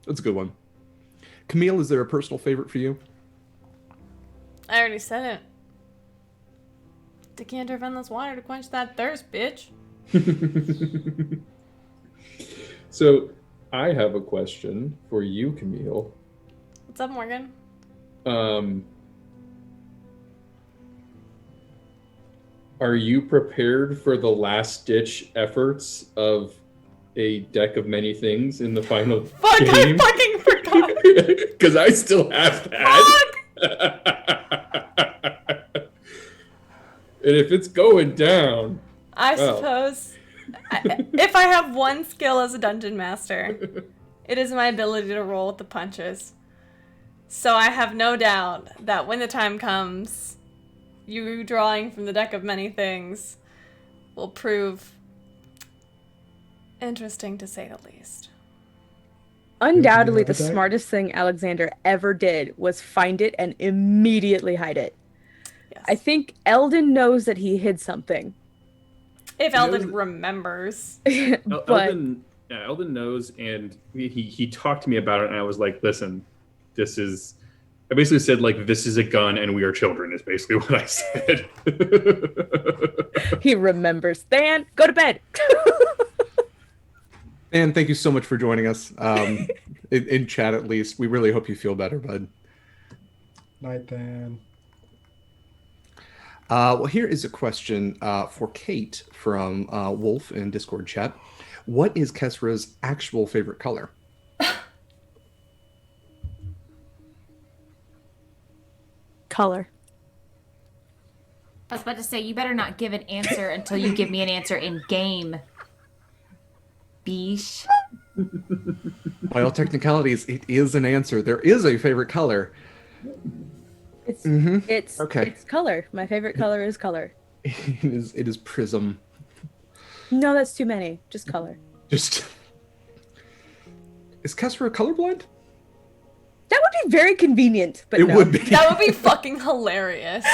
That's a good one. Camille, is there a personal favorite for you? I already said it. Decanter of endless water to quench that thirst, bitch. So, I have a question for you, Camille. What's up, Morgan? Are you prepared for the last-ditch efforts of a deck of many things in the final Fuck, game? I fucking forgot. Because I still have that. And if it's going down, I well. suppose if I have one skill as a dungeon master, it is my ability to roll with the punches. So I have no doubt that when the time comes, you drawing from the deck of many things will prove interesting to say the least. Undoubtedly, have the a deck? smartest thing Alexander ever did was find it and immediately hide it. Yes. I think Eldon knows that he hid something. If knows Eldon that- remembers. But Eldon knows, and he talked to me about it, and I was like, listen, this is... I basically said, like, this is a gun and we are children, is basically what I said. he remembers. Stan, go to bed. And thank you so much for joining us. In chat, at least. We really hope you feel better, bud. Night, Dan. Well, here is a question for Kate from Wolf in Discord chat. What is Kesra's actual favorite color? Color. I was about to say, you better not give an answer until you give me an answer in game. Beesh. By all technicalities, it is an answer. There is a favorite color. It's Okay. It's color. My favorite color is color. It is prism. No, that's too many. Just color. Just is Kesra colorblind? That would be very convenient, but It no. would be. That would be fucking hilarious.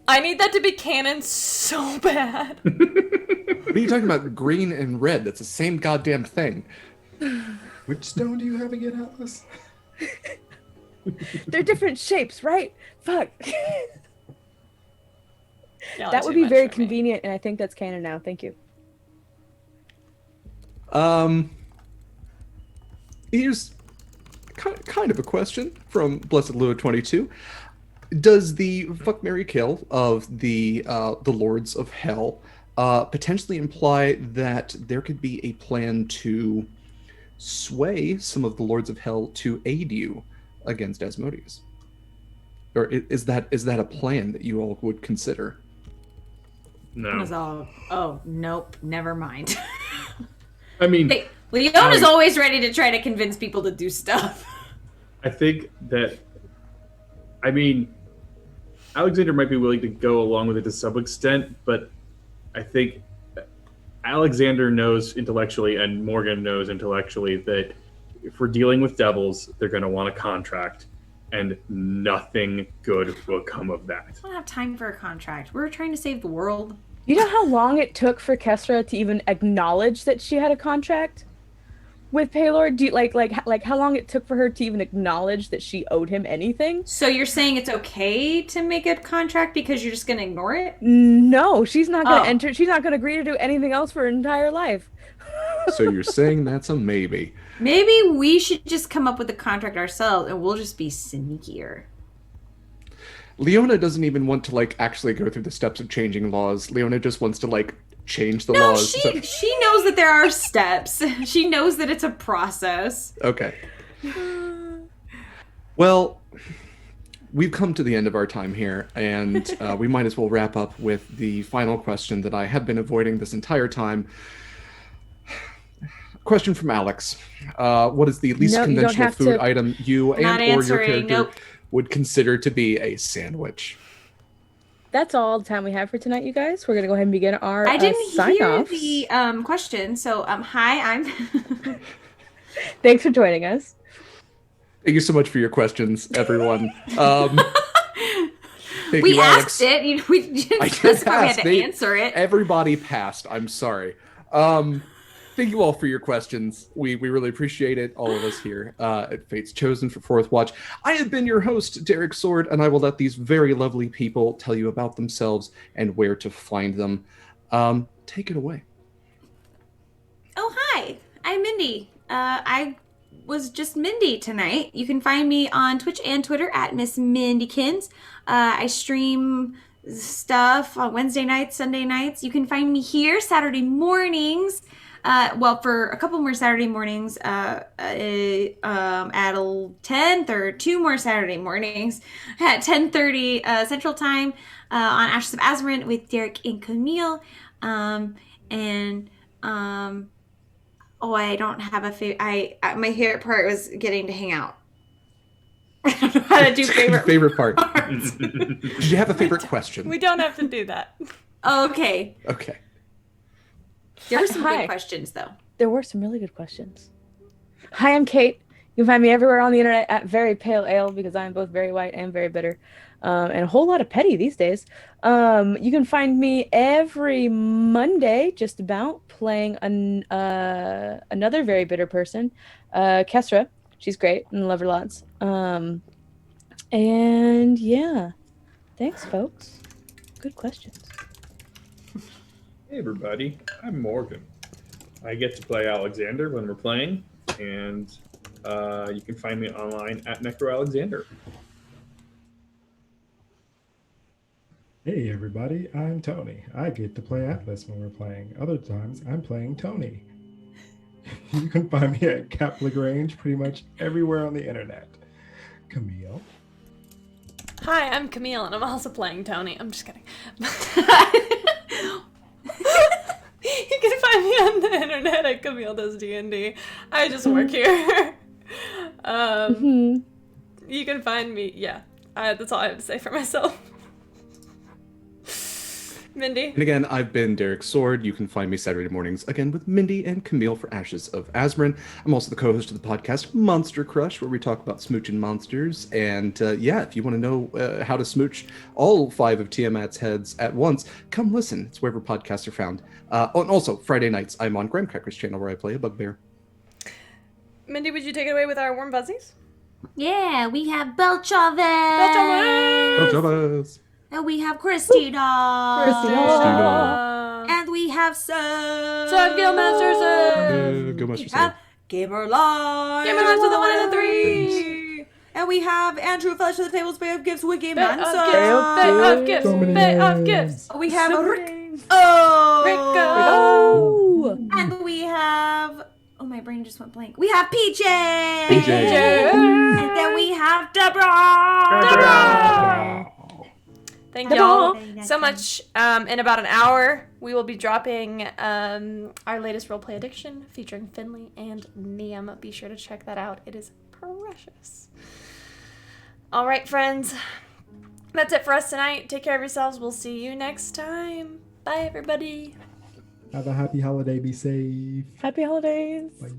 I need that to be canon so bad. What are you talking about? Green and red. That's the same goddamn thing. Which stone do you have again, Atlas? They're different shapes, right? Fuck. Y'all That too would be much very for me. convenient, and I think that's canon now. Thank you. Here's kind of a question from Blessed Lua 22. Does the fuck, marry, kill of the Lords of Hell potentially imply that there could be a plan to sway some of the Lords of Hell to aid you against Asmodeus? Or is that a plan that you all would consider? No. Oh, nope, never mind. I mean, Hey, Leona's always ready to try to convince people to do stuff. I think that, I mean, Alexander might be willing to go along with it to some extent, but I think Alexander knows intellectually and Morgan knows intellectually that if we're dealing with devils, they're going to want a contract, and nothing good will come of that. I don't have time for a contract. We're trying to save the world. You know how long it took for Kestra to even acknowledge that she had a contract with Paylor? Do you, like how long it took for her to even acknowledge that she owed him anything? So you're saying it's okay to make a contract because you're just gonna ignore it? No, she's not gonna Oh. enter. She's not gonna agree to do anything else for her entire life. So you're saying that's a maybe. Maybe we should just come up with a contract ourselves and we'll just be sneakier. Leona doesn't even want to like actually go through the steps of changing laws. Leona just wants to like change the No, laws. she knows that there are steps. She knows that it's a process. Okay. Well, we've come to the end of our time here, and we might as well wrap up with the final question that I have been avoiding this entire time. Question from Alex. What is the least No, you don't conventional have food to- item you Not and or your answering, character nope. would consider to be a sandwich? That's all the time we have for tonight, you guys. We're gonna go ahead and begin our I didn't sign hear offs. the question. So hi, I'm Thanks for joining us. Thank you so much for your questions, everyone. Thank we you, Alex. asked it. We didn't I did specify we had pass. to answer it. Everybody passed. I'm sorry. Thank you all for your questions. We really appreciate it, all of us here at Fate's Chosen for Fourth Watch. I have been your host, Derek Sword, and I will let these very lovely people tell you about themselves and where to find them. Take it away. Oh, hi. I'm Mindy. I was just Mindy tonight. You can find me on Twitch and Twitter at Miss Mindykins. I stream stuff on Wednesday nights, Sunday nights. You can find me here Saturday mornings. For a couple more Saturday mornings at 10, or 2 more Saturday mornings at 10:30 Central Time on Ashes of Azran with Derek and Camille. I don't have a favorite. My favorite part was getting to hang out. I don't know how to do favorite part. Did you have a favorite question? We don't have to do that. Okay. Okay. There were some Hi. good questions, though. There were some really good questions. Hi, I'm Kate. You can find me everywhere on the internet at Very Pale Ale because I'm both very white and very bitter, and a whole lot of petty these days. You can find me every Monday, just about, playing another very bitter person, Kestra. She's great and love her lots. And yeah, thanks, folks. Good questions. Hey everybody, I'm Morgan. I get to play Alexander when we're playing, and you can find me online at NecroAlexander. Hey everybody, I'm Tony. I get to play Atlas when we're playing. Other times, I'm playing Tony. You can find me at Cap Lagrange pretty much everywhere on the internet. Camille. Hi, I'm Camille, and I'm also playing Tony. I'm just kidding. You can find me on the internet at Camille Does D&D. I just work here. You can find me, yeah. That's all I have to say for myself. Mindy? And again, I've been Derek Sword. You can find me Saturday mornings again with Mindy and Camille for Ashes of Azran. I'm also the co-host of the podcast Monster Crush, where we talk about smooching monsters. And if you want to know how to smooch all 5 of Tiamat's heads at once, come listen. It's wherever podcasts are found. And also, Friday nights, I'm on Graham Cracker's channel where I play a bugbear. Mindy, would you take it away with our warm fuzzies? Yeah, we have Belchavez. Belchavez. And we have Christina. Christina. And we have Sam. Go Masterson. Go Master We Sam. have Gamer Live. Gamer Lives with a 1 and a 3. And we have Andrew, Flesh of the Tables, Bay of Gifts, Wiggy, Bay of Manson. Gifts, Bay of Gifts. We have Rick. Rico. And we have... Oh, my brain just went blank. We have PJ. And then we have Deborah. Thank y'all so much. In about an hour, we will be dropping our latest roleplay addiction featuring Finley and Niam. Be sure to check that out. It is precious. All right, friends. That's it for us tonight. Take care of yourselves. We'll see you next time. Bye, everybody. Have a happy holiday. Be safe. Happy holidays. Bye.